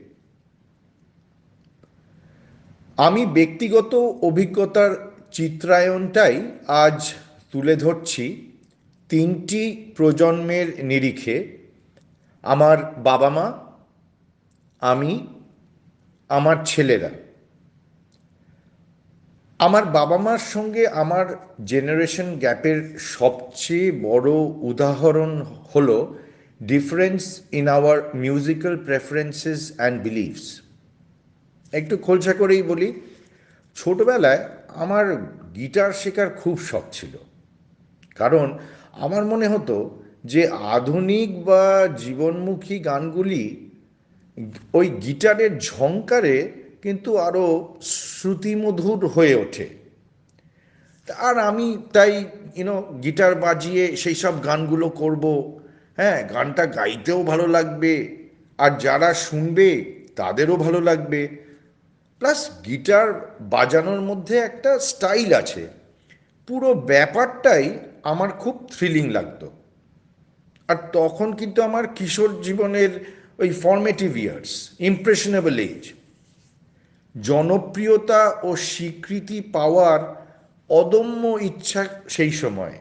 আমি ব্যক্তিগত অভিজ্ঞতার চিত্রায়নটাই আজ তুলে ধরছি তিনটি প্রজন্মের নিরিখে: আমার বাবা মা, আমি, আমার ছেলেরা। আমার বাবা মার সঙ্গে আমার জেনারেশন গ্যাপের সবচেয়ে বড় উদাহরণ হলো difference in our musical preferences and believes. একটু খোলসা করেই বলি, ছোটবেলায় আমার গিটার শেখার খুব শখ ছিল, কারণ আমার মনে হতো যে আধুনিক বা জীবনমুখী গানগুলি ওই গিটারের ঝংকারে কিন্তু আরও শ্রুতিমধুর হয়ে ওঠে। আর আমি তাই গিটার বাজিয়ে সেই সব গানগুলো করব। হ্যাঁ, গানটা গাইতেও ভালো লাগবে, আর যারা শুনবে তাদেরও ভালো লাগবে। প্লাস গিটার বাজানোর মধ্যে একটা স্টাইল আছে, পুরো ব্যাপারটাই আমার খুব থ্রিলিং লাগতো। আর তখন কিন্তু আমার কিশোর জীবনের ওই ফর্মেটিভ ইয়ার্স, ইমপ্রেশনেবল এজ, জনপ্রিয়তা ও স্বীকৃতি পাওয়ার অদম্য ইচ্ছা সেই সময়।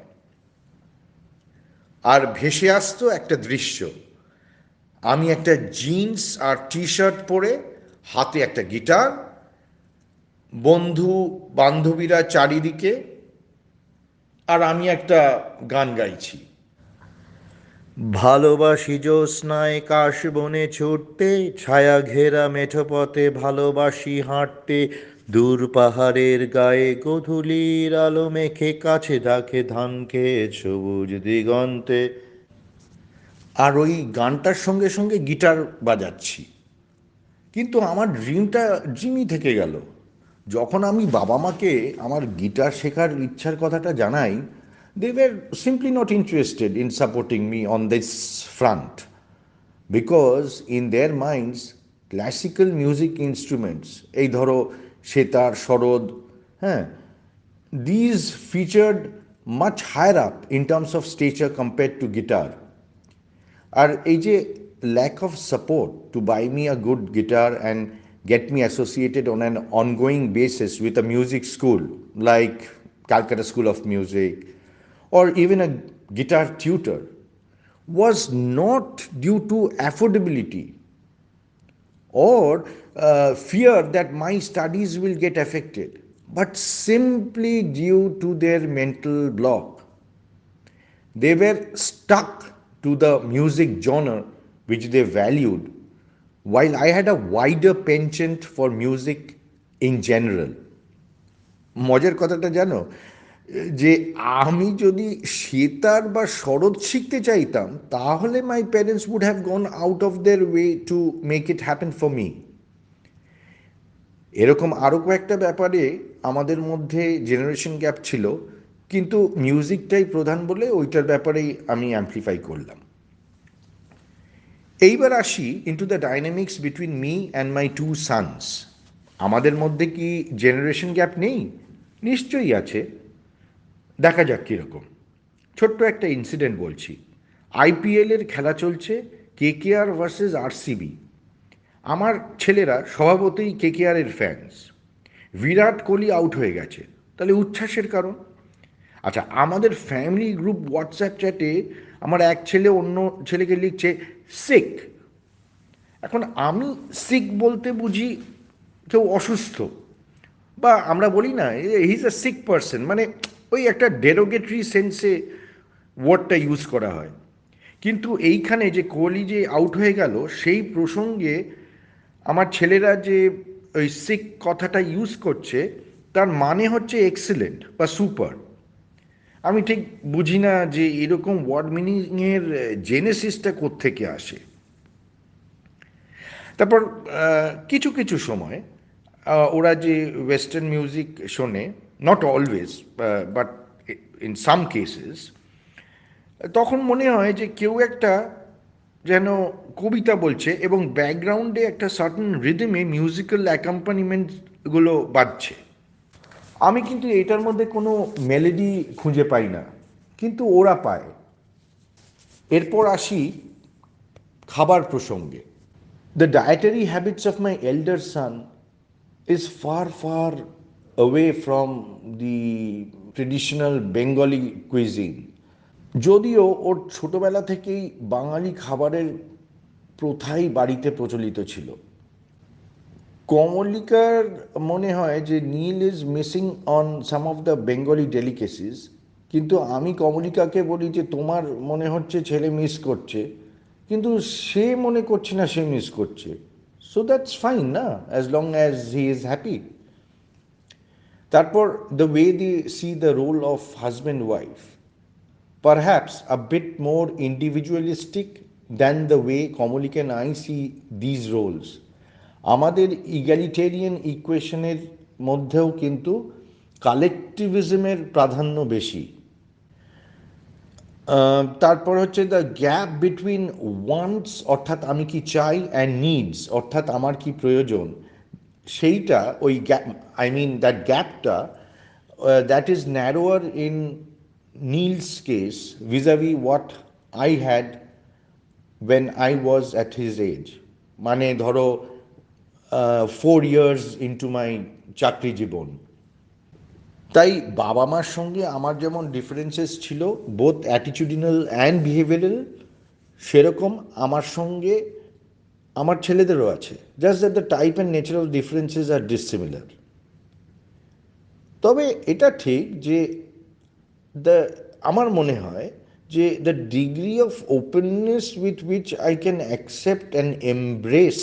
আর ভেসে আসতো একটা দৃশ্য, আমি একটা জিন্স আর টি শার্ট পরে, হাতে একটা গিটার, বন্ধু বান্ধবীরা চারিদিকে, আর আমি একটা গান গাইছি। ভালোবাসি জ্যোৎস্নায় কাশ বনে ছুটতে, ছায়া ঘেরা মেঠো পথে ভালোবাসি হাঁটতে, দূর পাহাড়ের গায়ে গোধূলির আলো মেখে কাছে ডাকে ধান খেয়ে সবুজ দিগন্তে। আর ওই গানটার সঙ্গে সঙ্গে গিটার বাজাচ্ছি। কিন্তু আমার ড্রিমই থেকে গেল। যখন আমি বাবা মাকে আমার গিটার শেখার ইচ্ছার কথাটা জানাই, they were simply not interested in supporting me on this front, because in their minds classical music instruments, এই ধরো সেতার, সরোদ, হ্যাঁ, these featured much higher up in terms of stature compared to guitar. আর এই যে lack of support to buy me a good guitar and get me associated on an ongoing basis with a music school like Calcutta School of Music, or even a guitar tutor, was not due to affordability or fear that my studies will get affected, but simply due to their mental block. They were stuck to the music genre which they valued, while I had a wider penchant for music in general. মজার কথাটা জানো, যে আমি যদি সেতার বা সরোদ শিখতে চাইতাম, তাহলে my parents would have gone out of their way to make it happen for me. এরকম আরও কয়েকটা ব্যাপারে আমাদের মধ্যে জেনারেশন গ্যাপ ছিল, কিন্তু মিউজিকটাই প্রধান বলে ওইটার ব্যাপারেই আমি অ্যাম্প্লিফাই করলাম। এইবার আসি into the dynamics between me and my two sons. আমাদের মধ্যে কি জেনারেশন গ্যাপ নেই? নিশ্চয়ই আছে। দেখা যাক কীরকম। ছোট্ট একটা ইনসিডেন্ট বলছি। আইপিএলের খেলা চলছে, কেকেআর ভার্সেস আরসিবি। আমার ছেলেরা স্বভাবতই কেকেআরের ফ্যান্স। বিরাট কোহলি আউট হয়ে গেছে, তাহলে উচ্ছ্বাসের কারণ। আচ্ছা, আমাদের ফ্যামিলি গ্রুপ হোয়াটসঅ্যাপ চ্যাটে আমার এক ছেলে অন্য ছেলেকে লিখছে সিক। এখন আমি সিক বলতে বুঝি কেউ অসুস্থ, বা আমরা বলি না he is a sick person, মানে ওই একটা ডেরোগেটরি সেন্সে ওয়ার্ডটা ইউজ করা হয়। কিন্তু এইখানে যে কোহলি যে আউট হয়ে গেল, সেই প্রসঙ্গে আমার ছেলেরা যে ওই সিক কথাটা ইউজ করছে, তার মানে হচ্ছে এক্সেলেন্ট বা সুপার। আমি ঠিক বুঝি না যে এরকম ওয়ার্ড মিনিংয়ের জেনেসিসটা কোত্থেকে আসে। তারপর কিছু কিছু সময় ওরা যে ওয়েস্টার্ন মিউজিক শোনে, not always but in some cases, তখন মনে হয় যে কেউ একটা যেন কবিতা বলছে এবং ব্যাকগ্রাউন্ডে একটা সার্টেন রিদমে মিউজিক্যাল অ্যাকম্পানিমেন্টগুলো বাজছে। আমি কিন্তু এটার মধ্যে কোনো মেলোডি খুঁজে পাই না, কিন্তু ওরা পায়। এরপর আসি খাবার প্রসঙ্গে। The dietary habits of my elder son is far far away from the traditional Bengali cuisine. যদিও ওর ছোটবেলা থেকেই বাঙালি খাবারের প্রথাই বাড়িতে প্রচলিত ছিল। কমলিকার মনে হয় যে Neil is missing on some of the Bengali delicacies, কিন্তু আমি কমলিকাকে বলি যে তোমার মনে হচ্ছে ছেলে মিস করছে, কিন্তু সে মনে করছে না সে মিস করছে। সো দ্যাটস ফাইন না, as long as he is happy. তারপর the way they see the role of husband wife, perhaps a bit more individualistic than the way Komalika and I see these roles. আমাদের egalitarian ইকুয়েশনের মধ্যেও কিন্তু কালেকটিভিজমের প্রাধান্য বেশি। তারপর হচ্ছে দ্য গ্যাপ বিটুইন ওয়ান্টস অর্থাৎ আমি কি চাই অ্যান্ড নিডস অর্থাৎ আমার কি প্রয়োজন, সেইটা ওই গ্যাপ, আই মিন দ্যাট গ্যাপটা that is narrower in Neil's case vis-a-vis what I had when I was at his age. মানে ধরো 4 years into my চাকরি জীবন। তাই বাবা মার সঙ্গে আমার যেমন ডিফারেন্সেস ছিল বোথ অ্যাটিটিউডিনাল অ্যান্ড বিহেভিয়ারাল, সেরকম আমার সঙ্গে আমার ছেলেদেরও আছে, just that the type and nature of differences are dissimilar. তবে এটা ঠিক যে আমার মনে হয় যে the degree of openness with which I can accept and embrace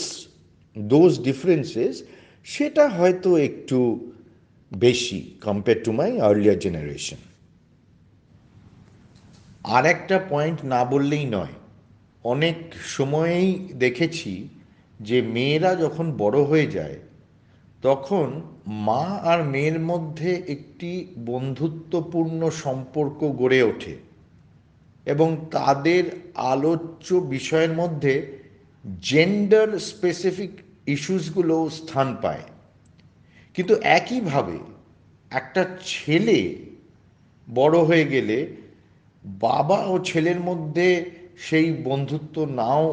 those differences সেটা হয়তো একটু বেশি compare to my earlier generation. আর একটা পয়েন্ট না বললেই নয়, অনেক সময়েই দেখেছি যে মেয়েরা যখন বড় হয়ে যায় তখন মা আর মেয়ের মধ্যে একটি বন্ধুত্বপূর্ণ সম্পর্ক গড়ে ওঠে এবং তাদের আলোচ্য বিষয়ের মধ্যে জেন্ডার স্পেসিফিক ইস্যুসগুলো স্থান পায়। কিন্তু একইভাবে একটা ছেলে বড় হয়ে গেলে বাবা ও ছেলের মধ্যে সেই বন্ধুত্ব নাও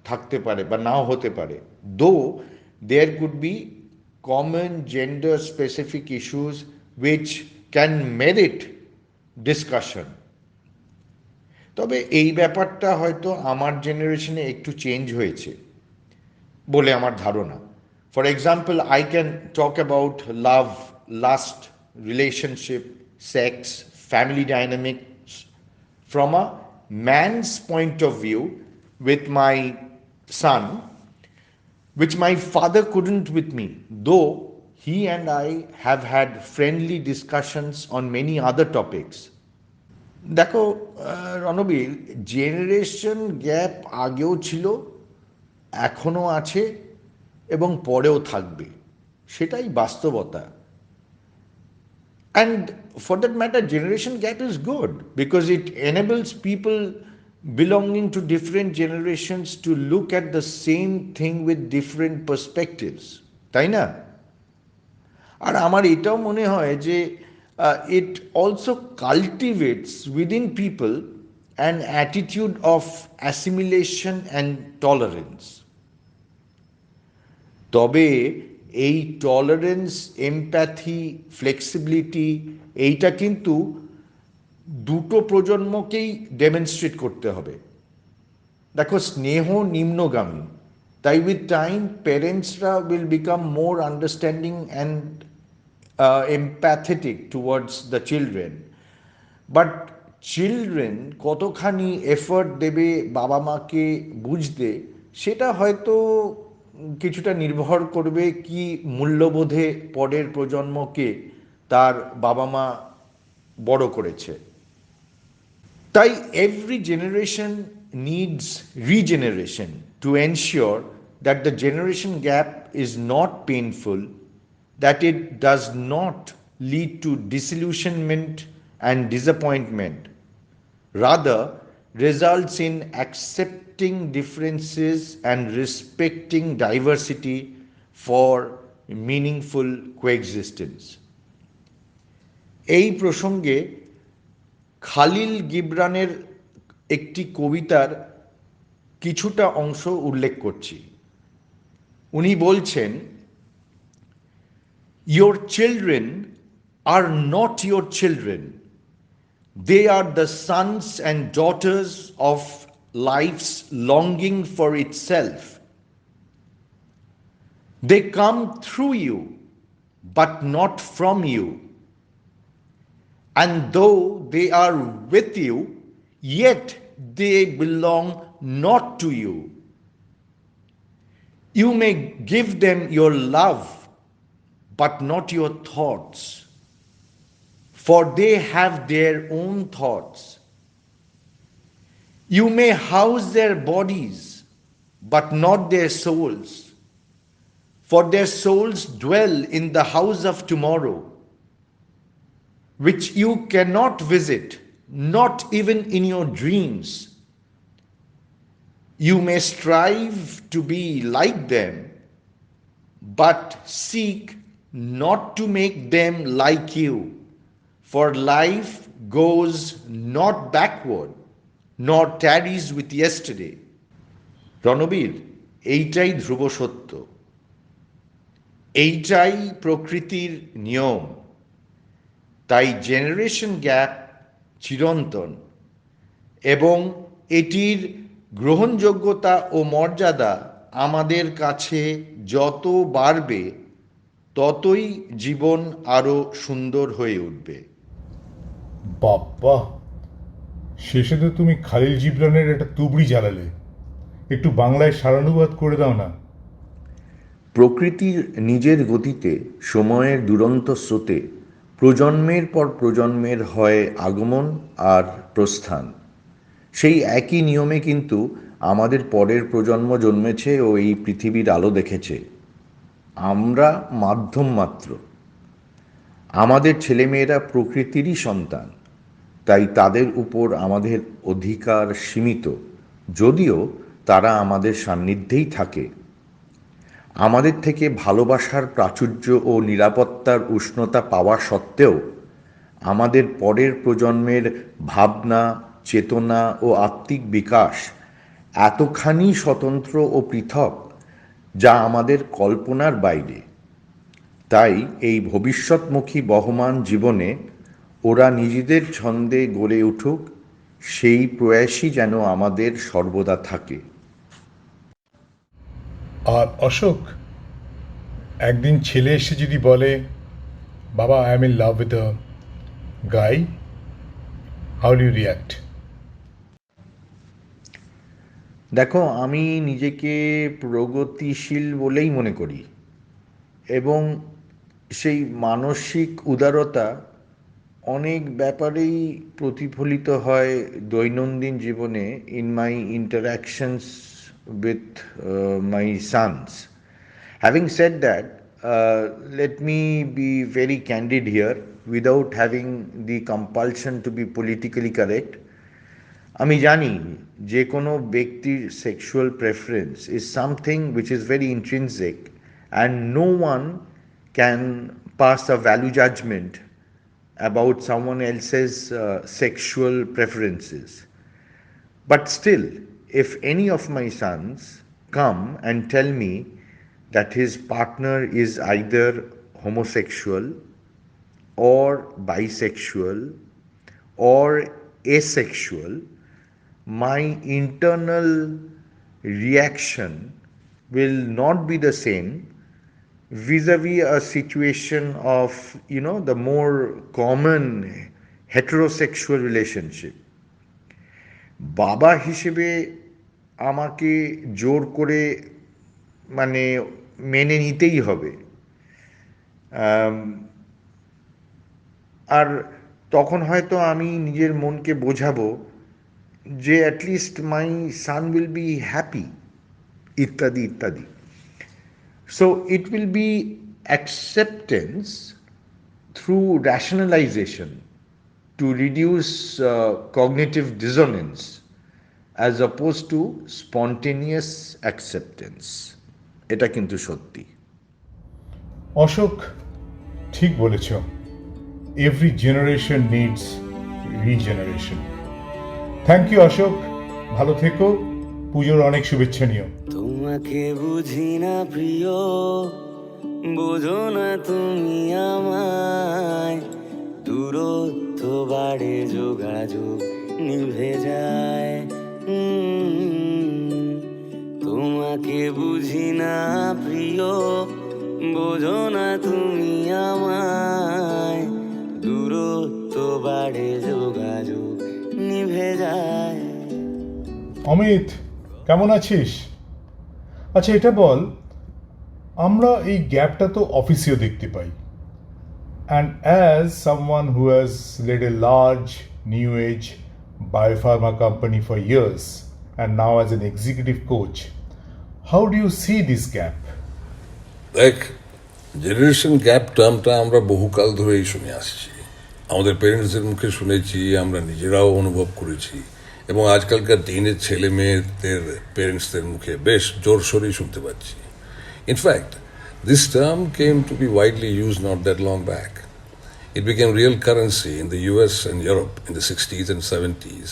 থাকতে পারে বা নাও হতে পারে, though there could be common gender specific issues which can merit discussion. তবে এই ব্যাপারটা হয়তো আমার জেনারেশনে একটু চেঞ্জ হয়েছে বলে আমার ধারণা। For example, I can talk about love, last, relationship, sex, family dynamics from a man's point of view with my son, which my father couldn't with me, though he and I have had friendly discussions on many other topics. দেখো Ranbir, generation gap আগেও ছিল, এখনও আছে এবং পরেও থাকবে, সেটাই বাস্তবতা। And for that matter, generation gap is good because it enables people belonging to different generations to look at the same thing with different perspectives, তাই না? আর আমার এটাও মনে হয় যে it also cultivates within people an attitude of assimilation and tolerance. তবে এই tolerance, empathy, flexibility এইটা কিন্তু দুটো প্রজন্মকেই ডেমনস্ট্রেট করতে হবে। দেখো, স্নেহ নিম্নগামী, তাই উইথ টাইম প্যারেন্টসরা will become more understanding and empathetic towards the children, but children কতখানি এফর্ট দেবে বাবা মাকে বুঝতে, সেটা হয়তো কিছুটা নির্ভর করবে কি মূল্যবোধে পরের প্রজন্মকে তার বাবা মা বড় করেছে। তাই every generation needs regeneration to ensure that the generation gap is not painful, that it does not lead to disillusionment and disappointment. Rather, results in accepting differences and respecting diversity for meaningful coexistence. এই প্রসঙ্গে খালিল গিবরানের একটি কবিতার কিছুটা অংশ উল্লেখ করছি। উনি বলছেন, Your children are not your children. They are the sons and daughters of life's longing for itself. They come through you, but not from you. And though they are with you, yet they belong not to you. You may give them your love, but not your thoughts, for they have their own thoughts. You may house their bodies, but not their souls, for their souls dwell in the house of tomorrow, which you cannot visit, not even in your dreams. You may strive to be like them, but seek not to make them like you, for life goes not backward, nor tarries with yesterday. Ranbir, এইটাই ধ্রুব সত্য, এইটাই প্রকৃতির নিয়ম। তাই generation gap চিরন্তন, এবং এটির গ্রহণযোগ্যতা ও মর্যাদা আমাদের কাছে যত বাড়বে, ততই জীবন আরো সুন্দর হয়ে উঠবে। বাবা, শেষে তো তুমি খালিল জিবরানের একটা তুবড়ি জ্বালালে। একটু বাংলায় সারানুবাদ করে দাও না। প্রকৃতির নিজের গতিতে, সময়ের দুরন্ত স্রোতে প্রজন্মের পর প্রজন্মের হয় আগমন আর প্রস্থান। সেই একই নিয়মে কিন্তু আমাদের পরের প্রজন্ম জন্মেছে ও এই পৃথিবীর আলো দেখেছে। আমরা মাধ্যম মাত্র। আমাদের ছেলেমেয়েরা প্রকৃতিরই সন্তান, তাই তাদের উপর আমাদের অধিকার সীমিত, যদিও তারা আমাদের সান্নিধ্যেই থাকে। আমাদের থেকে ভালোবাসার প্রাচুর্য ও নিরাপত্তার উষ্ণতা পাওয়া সত্ত্বেও আমাদের পরের প্রজন্মের ভাবনা, চেতনা ও আত্মিক বিকাশ এতখানি স্বতন্ত্র ও পৃথক, যা আমাদের কল্পনার বাইরে। তাই এই ভবিষ্যৎমুখী বহমান জীবনে ওরা নিজেদের ছন্দে গড়ে উঠুক, সেই প্রয়াসই যেন আমাদের সর্বদা থাকে। আর অশোক, একদিন ছেলে এসে যদি বলে, বাবা, I am in love with a guy, how do you react? দেখো, আমি নিজেকে প্রগতিশীল বলেই মনে করি, এবং সেই মানসিক উদারতা অনেক ব্যাপারেই প্রতিফলিত হয় দৈনন্দিন জীবনে, in my interactions with my sons. Having said that, let me be very candid here without having the compulsion to be politically correct. আমি জানি যে কোনো ব্যক্তির sexual preference is something which is very intrinsic and no one can pass a value judgment about someone else's sexual preferences. But still, if any of my sons come and tell me that his partner is either homosexual or bisexual or asexual, my internal reaction will not be the same vis-a-vis a situation of, the more common heterosexual relationship. বাবা হিসেবে আমাকে জোর করে মেনে নিতেই হবে, আর তখন হয়তো আমি নিজের মনকে বোঝাবো যে at least my son will be happy, ইত্যাদি ইত্যাদি। So it will be acceptance through rationalisation to reduce cognitive dissonance as oppose to spontaneous acceptance. এটা কিন্তু সত্যি। অশোক ঠিক বলেছ, every generation needs regeneration. Thank you Ashok, ভালো থেকো, পুজোর অনেক শুভেচ্ছা নিও। তোমাকে বুঝি না প্রিয়, বোঝো না তুমি আমায়, দূরত্ব বাড়ে যোগাযোগ নিভে যায়। তোমাকে বুঝি না প্রিয়, বোঝো না তুমি আমায়, দূরত্ব বাড়ে যোগাযোগ নিভে যায়। অমিত, কেমন আছিস? আচ্ছা এটা বল, আমরা এই গ্যাপটা তো অফিসেও দেখতে পাই, and as someone who has led a large new age biopharma company for years and now as an executive coach, how do you see this gap? দেখ, জেনারেশন গ্যাপ টার্মটা আমরা বহুকাল ধরেই শুনে আসছি, আমাদের পেরেন্টসদের মুখে শুনেছি, আমরা নিজেরাও অনুভব করেছি, এবং আজকালকার দিনের ছেলে মেয়েদের পেরেন্টসদের মুখে বেশ জোরসোরেই শুনতে পাচ্ছি। In fact this term came to be widely use not that long back. It became real currency in the US and Europe in the 60s and 70s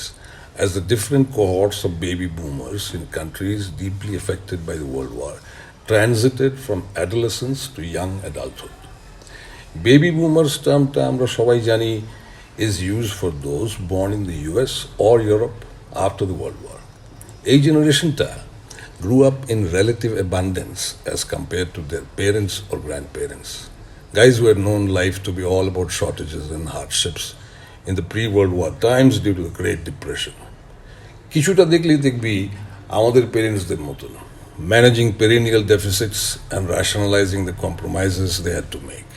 as the different cohorts of baby boomers in countries deeply affected by the World War transited from adolescence to young adulthood. Baby boomers termটা আমরা সবাই জানি is used for those born in the US or Europe after the World War. এই জেনারেশনটা grew up in relative abundance as compared to their parents or grandparents. Guys who had known life to be all about shortages and hardships in the pre-World War times due to the Great Depression. কিছুটা দেখলেই দেখবি আমাদের পেরেন্টসদের মতন, managing perennial deficits and rationalizing the compromises they had to make.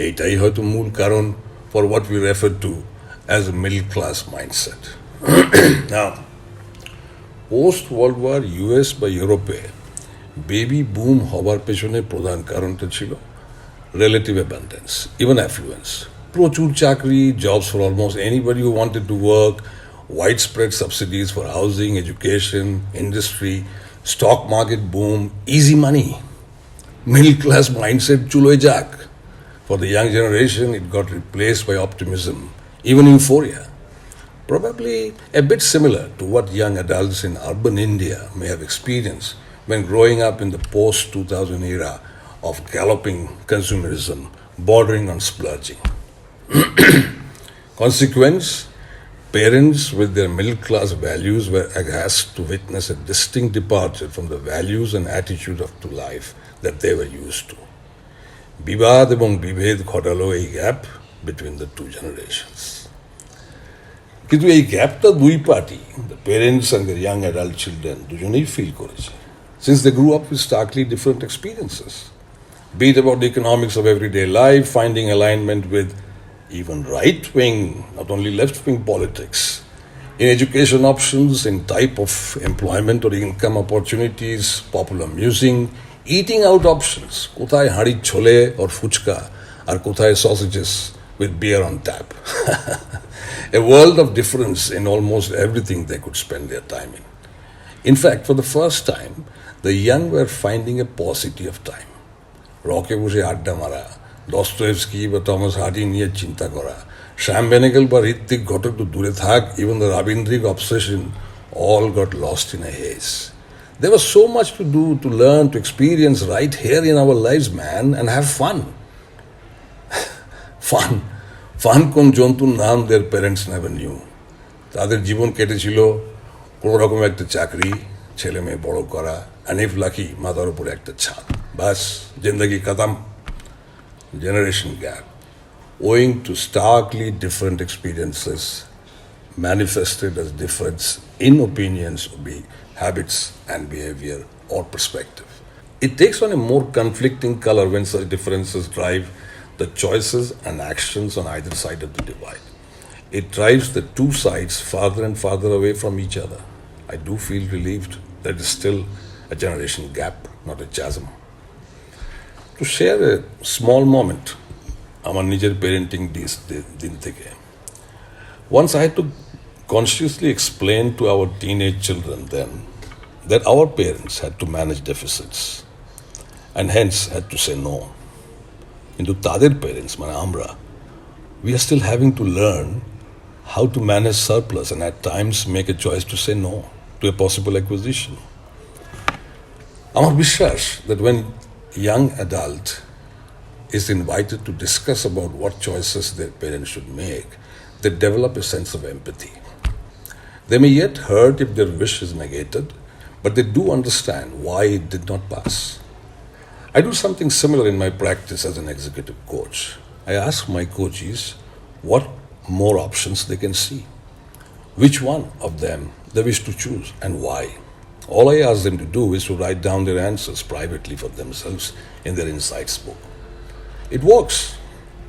এইটাই হয়তো মূল কারণ for what we refer to as a middle class mindset. Now, post-World War US বা ইউরোপে বেবি বুম হবার পেছনে প্রধান কারণটা ছিল relative abundance, even affluence. প্রচুর চাকরি, jobs for almost anybody who wanted to work, widespread subsidies for housing, education, industry, stock market boom, easy money. Middle class mindset chuloy jak. For the young generation, it got replaced by optimism, even euphoria. Probably a bit similar to what young adults in urban India may have experienced when growing up in the post-2000 era of galloping consumerism bordering on splurging. Consequence, parents with their middle-class values were aghast to witness a distinct departure from the values and attitude of to life that they were used to. বিবাদ এবং বিভেদ ঘটালো এই gap between the two generations. কিন্তু এই গ্যাপটা দুই party, the parents and their young adult children, দুজনেই feel করেছে, since they grew up with starkly different experiences. Be it about the economics of everyday life, finding alignment with even right-wing, not only left-wing politics, in education options, in type of employment or income opportunities, popular musing, eating out options, kothay hari chole or fuchka, or kothay sausages with beer on tap. A world of difference in almost everything they could spend their time in. In fact, for the first time, the young were finding a paucity of time. রকে বসে আড্ডা মারা, Dostoevsky বা Thomas hardy নিয়ে চিন্তা করা, শ্যাম বেনেগেল বা ঋত্বিক ঘটক তো দূরে থাক, even the Rabindric obsession all got lost in a haze. There was so much to do, to learn, to experience right here in our lives, man, and have fun. Fun কোন জন্তুর নাম their parents never knew. তাদের জীবন কেটেছিল কোনো রকম একটা চাকরি, ছেলে মেয়ে বড় করা, and if lucky, মাথার উপরে একটা ছাদ। বাস, জিন্দগি খতম। Generation gap, owing to starkly different experiences, manifested as difference in opinions, habits, and behavior or perspective. It takes on a more conflicting color when such differences drive the choices and actions on either side of the divide. It drives the two sides farther and farther away from each other. I do feel relieved that there is still a generation gap, not a chasm. To share a small moment, আমার নিজের parenting দিন থেকে. Once I had to consciously explained to our teenage children then that our parents had to manage deficits and hence had to say no. Into tader parents, mane amra, we are still having to learn how to manage surplus and at times make a choice to say no to a possible acquisition. Amar Bishwash that when young adult is invited to discuss about what choices their parents should make, they develop a sense of empathy. They may yet hurt if their wish is negated, but they do understand why it did not pass. I do something similar in my practice as an executive coach. I ask my coaches what more options they can see, which one of them they wish to choose, and why. All I ask them to do is to write down their answers privately for themselves in their insights book. It works.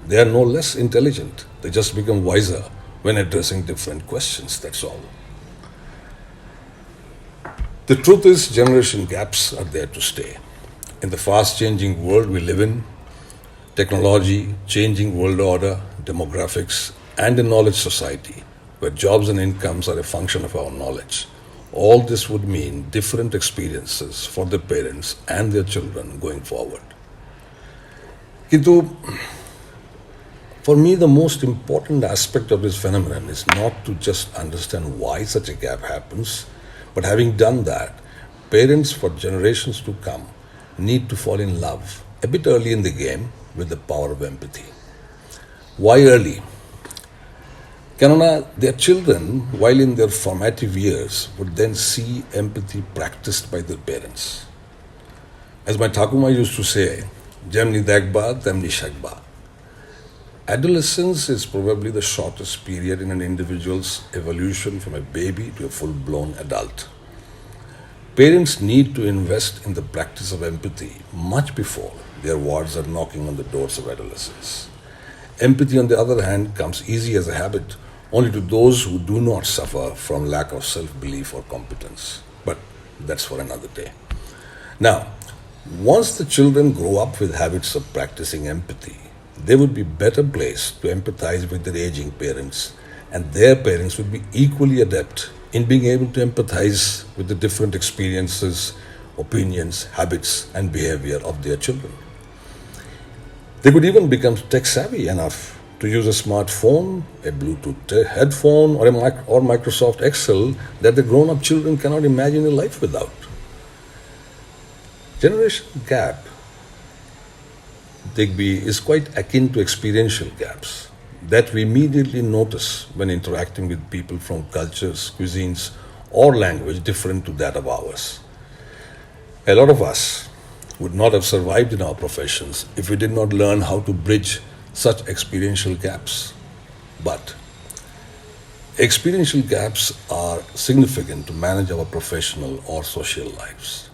They are no less intelligent. They just become wiser when addressing different questions, that's all. The truth is, generation gaps are there to stay. In the fast-changing world we live in, technology, changing world order, demographics, and a knowledge society, where jobs and incomes are a function of our knowledge, all this would mean different experiences for the parents and their children going forward. Kintu, for me, the most important aspect of this phenomenon is not to just understand why such a gap happens, but having done that, parents for generations to come need to fall in love a bit early in the game with the power of empathy. Why early? Kenana, their children, while in their formative years, would then see empathy practiced by their parents. As my Thakuma used to say, Jemni Dagba, Temni Shagba. Adolescence is probably the shortest period in an individual's evolution from a baby to a full-blown adult. Parents need to invest in the practice of empathy much before their wards are knocking on the doors of adolescence. Empathy, on the other hand, comes easy as a habit only to those who do not suffer from lack of self-belief or competence. But that's for another day. Now, once the children grow up with habits of practicing empathy, they would be better placed to empathize with their aging parents, and their parents would be equally adept in being able to empathize with the different experiences, opinions, habits, and behavior of their children. They could even become tech-savvy enough to use a smartphone, a Bluetooth headphone, or Microsoft Excel that the grown-up children cannot imagine a life without. Generation gap, Digby, is quite akin to experiential gaps that we immediately notice when interacting with people from cultures, cuisines, or language different to that of ours. A lot of us would not have survived in our professions if we did not learn how to bridge such experiential gaps. But experiential gaps are significant to manage our professional or social lives,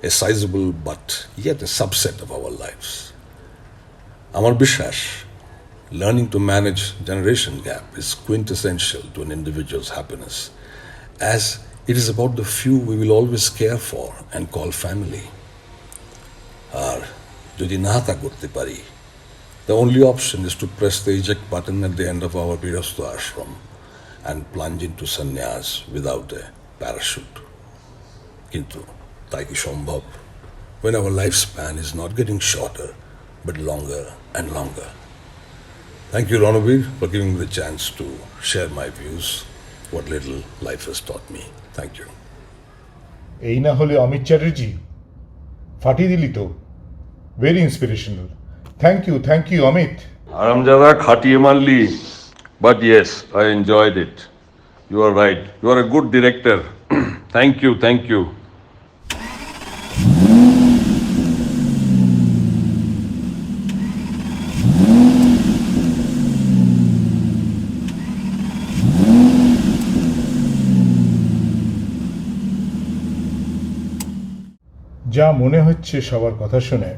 a sizable but yet a subset of our lives. Amar Bishwash, learning to manage generation gap is quintessential to an individual's happiness, as it is about the few we will always care for and call family. Ar jodi na ta korte pari, the only option is to press the eject button at the end of our Birastha ashram and plunge into sannyas without a parachute. Kintu, tai ki shambhav, when our lifespan is not getting shorter but longer and longer. Thank you, Ranabir, for giving me the chance to share my views, what little life has taught me. Thank you. এই না হলে অমিত চ্যাটার্জি ফাটিয়ে দিলি তো, very inspirational. Thank you Amit. আরামজাদা খাটিয়ে মারলি, but yes, I enjoyed it. You are right. You are a good director. Thank you. যা মনে হচ্ছে সবার কথা শুনে,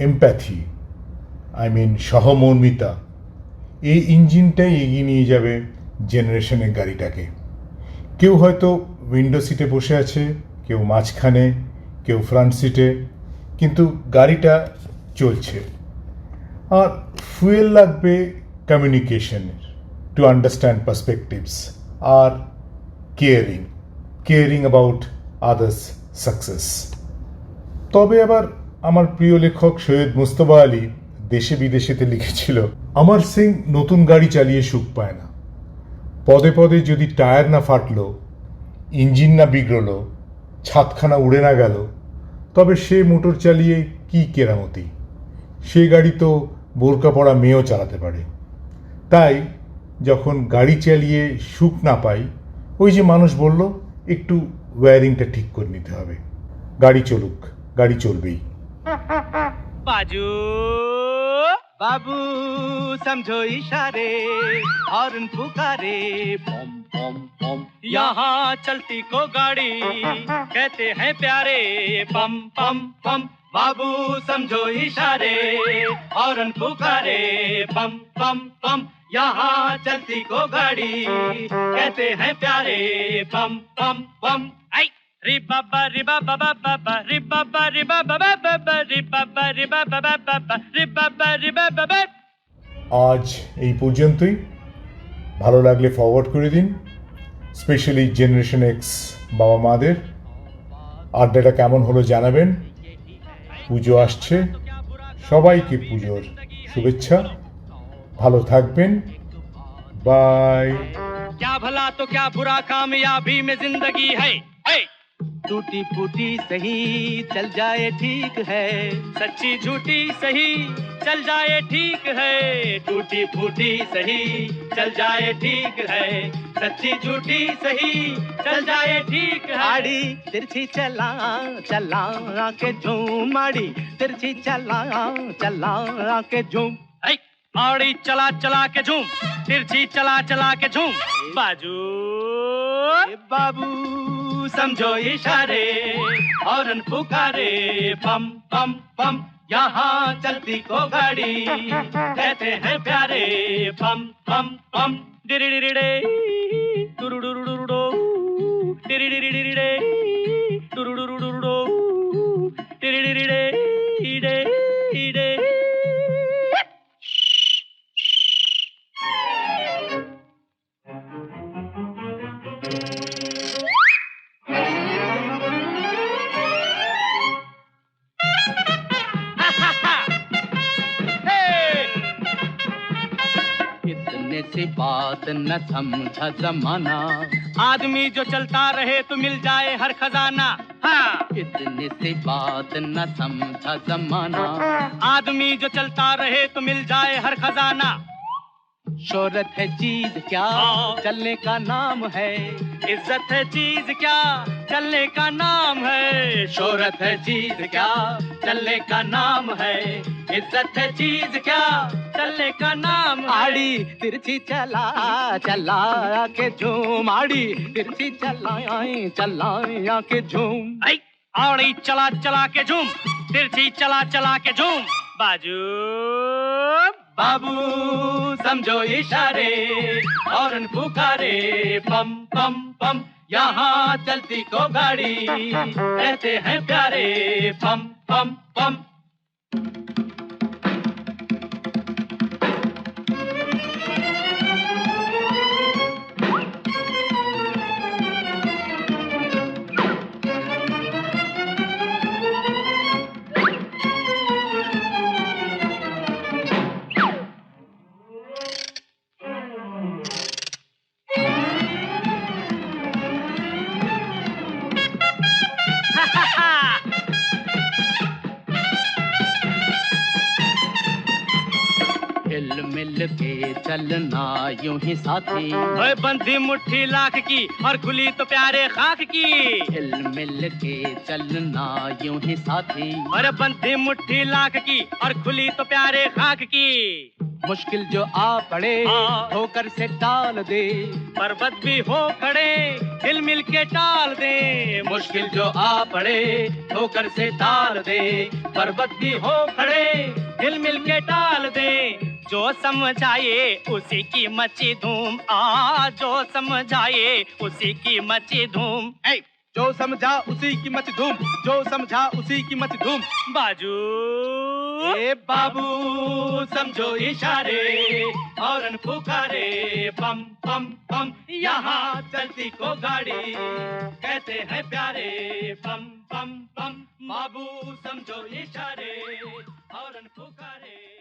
এমপ্যাথি, সহমর্মিতা, এই ইঞ্জিনটাই এগিয়ে নিয়ে যাবে জেনারেশনের গাড়িটাকে। কেউ হয়তো উইন্ডো সিটে বসে আছে, কেউ মাঝখানে, কেউ ফ্রন্ট সিটে, কিন্তু গাড়িটা চলছে। আর ফুয়েল লাগবে কমিউনিকেশনের, টু আন্ডারস্ট্যান্ড পার্সপেক্টিভস, আর কেয়ারিং অ্যাবাউট আদার্স সাকসেস। তবে আবার আমার প্রিয় লেখক সৈয়দ মুস্তফা আলী দেশে বিদেশেতে লিখেছিল, আমার সিং নতুন গাড়ি চালিয়ে সুখ পায় না, পদে পদে যদি টায়ার না ফাটলো, ইঞ্জিন না বিগড়লো, ছাদখানা উড়ে না গেল, তবে সে মোটর চালিয়ে কি কেরামতি, সে গাড়ি তো বোরকা পরা মেয়েও চালাতে পারে। তাই যখন গাড়ি চালিয়ে সুখ না পাই, ওই যে মানুষ বলল একটু ওয়্যারিংটা ঠিক করে নিতে হবে, গাড়ি চলুক, গাড়ি চলবেই। बाजू बाबू समझो इशारे हॉर्न पुकारे पम पम पम यहाँ चलती को गाड़ी कहते हैं प्यारे पम पम पम बाबू समझो इशारे हॉर्न पुकारे पम पम पम यहाँ चलती को गाड़ी कहते हैं प्यारे पम पम पम आई रि बाबा रि बाबा बाबा रि बाबा रि बाबा बाबा रि बाबा रि बाबा बाबा रि बाबा रि बाबा। আজ এই পর্যন্তই। ভালো লাগলে ফরওয়ার্ড করে দিন, স্পেশালি জেনারেশন এক্স বাবা মাদের। আড্ডাটা কেমন হলো জানাবেন। পুজো আসছে, সবাইকে পুজোর শুভেচ্ছা। ভালো থাকবেন, বাই। क्या भला तो क्या बुरा कामयाबी में जिंदगी है, टूटी फूटी सही चल जाए ठीक है, सच्ची झूठी सही चल जाए ठीक है, टूटी फूटी सही चल जाए ठीक है, सच्ची झूठी सही चल जाए ठीक है। आड़ी तिरछी चला चला के झूम, आड़ी तिरछी चला चला के झूम, आड़ी चला चला के झूम, तिरछी चला चला के झूम, बाजू बाबू समझो इशारे हॉर्न पुकारे पम पम पम यहाँ चलती को गाड़ी कहते हैं प्यारे पम पम पम डिरिडिरिडे टुरुडुरुडुरुडो डिरिडिरिडिरिडे टुरुडुरुडुरुडो डिरिडिरिडे इडे इडे। इतने सी बात न समझा जमाना, आदमी जो चलता रहे तो मिल जाए हर खजाना। हाँ, इतने सी बात न समझा जमाना, आदमी जो चलता रहे तो मिल जाए हर खजाना। शोहरत है चीज क्या चलने का नाम है, इज्जत है चीज क्या चलने का नाम है, शोहरत है चीज क्या चलने का नाम है, इज्जत है चीज क्या चलने का नाम। आड़ी तिरछी चला चला के झूम, आड़ी तिरछी चला चला के झूम, आड़ी चला चला के झूम, तिरछी चला चला के झूम, बाजू बाबू समझो इशारे हॉर्न पुकारे पम पम पम यहाँ चलती को गाड़ी कहते हैं प्यारे पम पम पम। हिल मिल के चलना यूं ही साथी, बंधी मुट्ठी लाख की और खुली तो प्यारे खाक की। हिल मिल के चलना यूं ही साथी, और बंधी मुट्ठी लाख की और खुली तो प्यारे खाक की। मुश्किल जो आ पड़े ठोकर से टाल दे, पर्वत भी हो खड़े हिल मिल के टाल दे। मुश्किल जो आ पड़े ठोकर से टाल दे, पर्वत भी हो खड़े हिल मिल के टाल दे। जो समझाए उसी की मची धूम, जो समझाए उसी की मची धूम, जो समझा उसी की मची धूम, जो समझा उसी की मची धूम, बाजू ए बाबू समझो इशारे हॉर्न पुकारे बम बम बम यहाँ चलती को गाड़ी कहते हैं प्यारे बम बम बम बाबू समझो इशारे हॉर्न पुकारे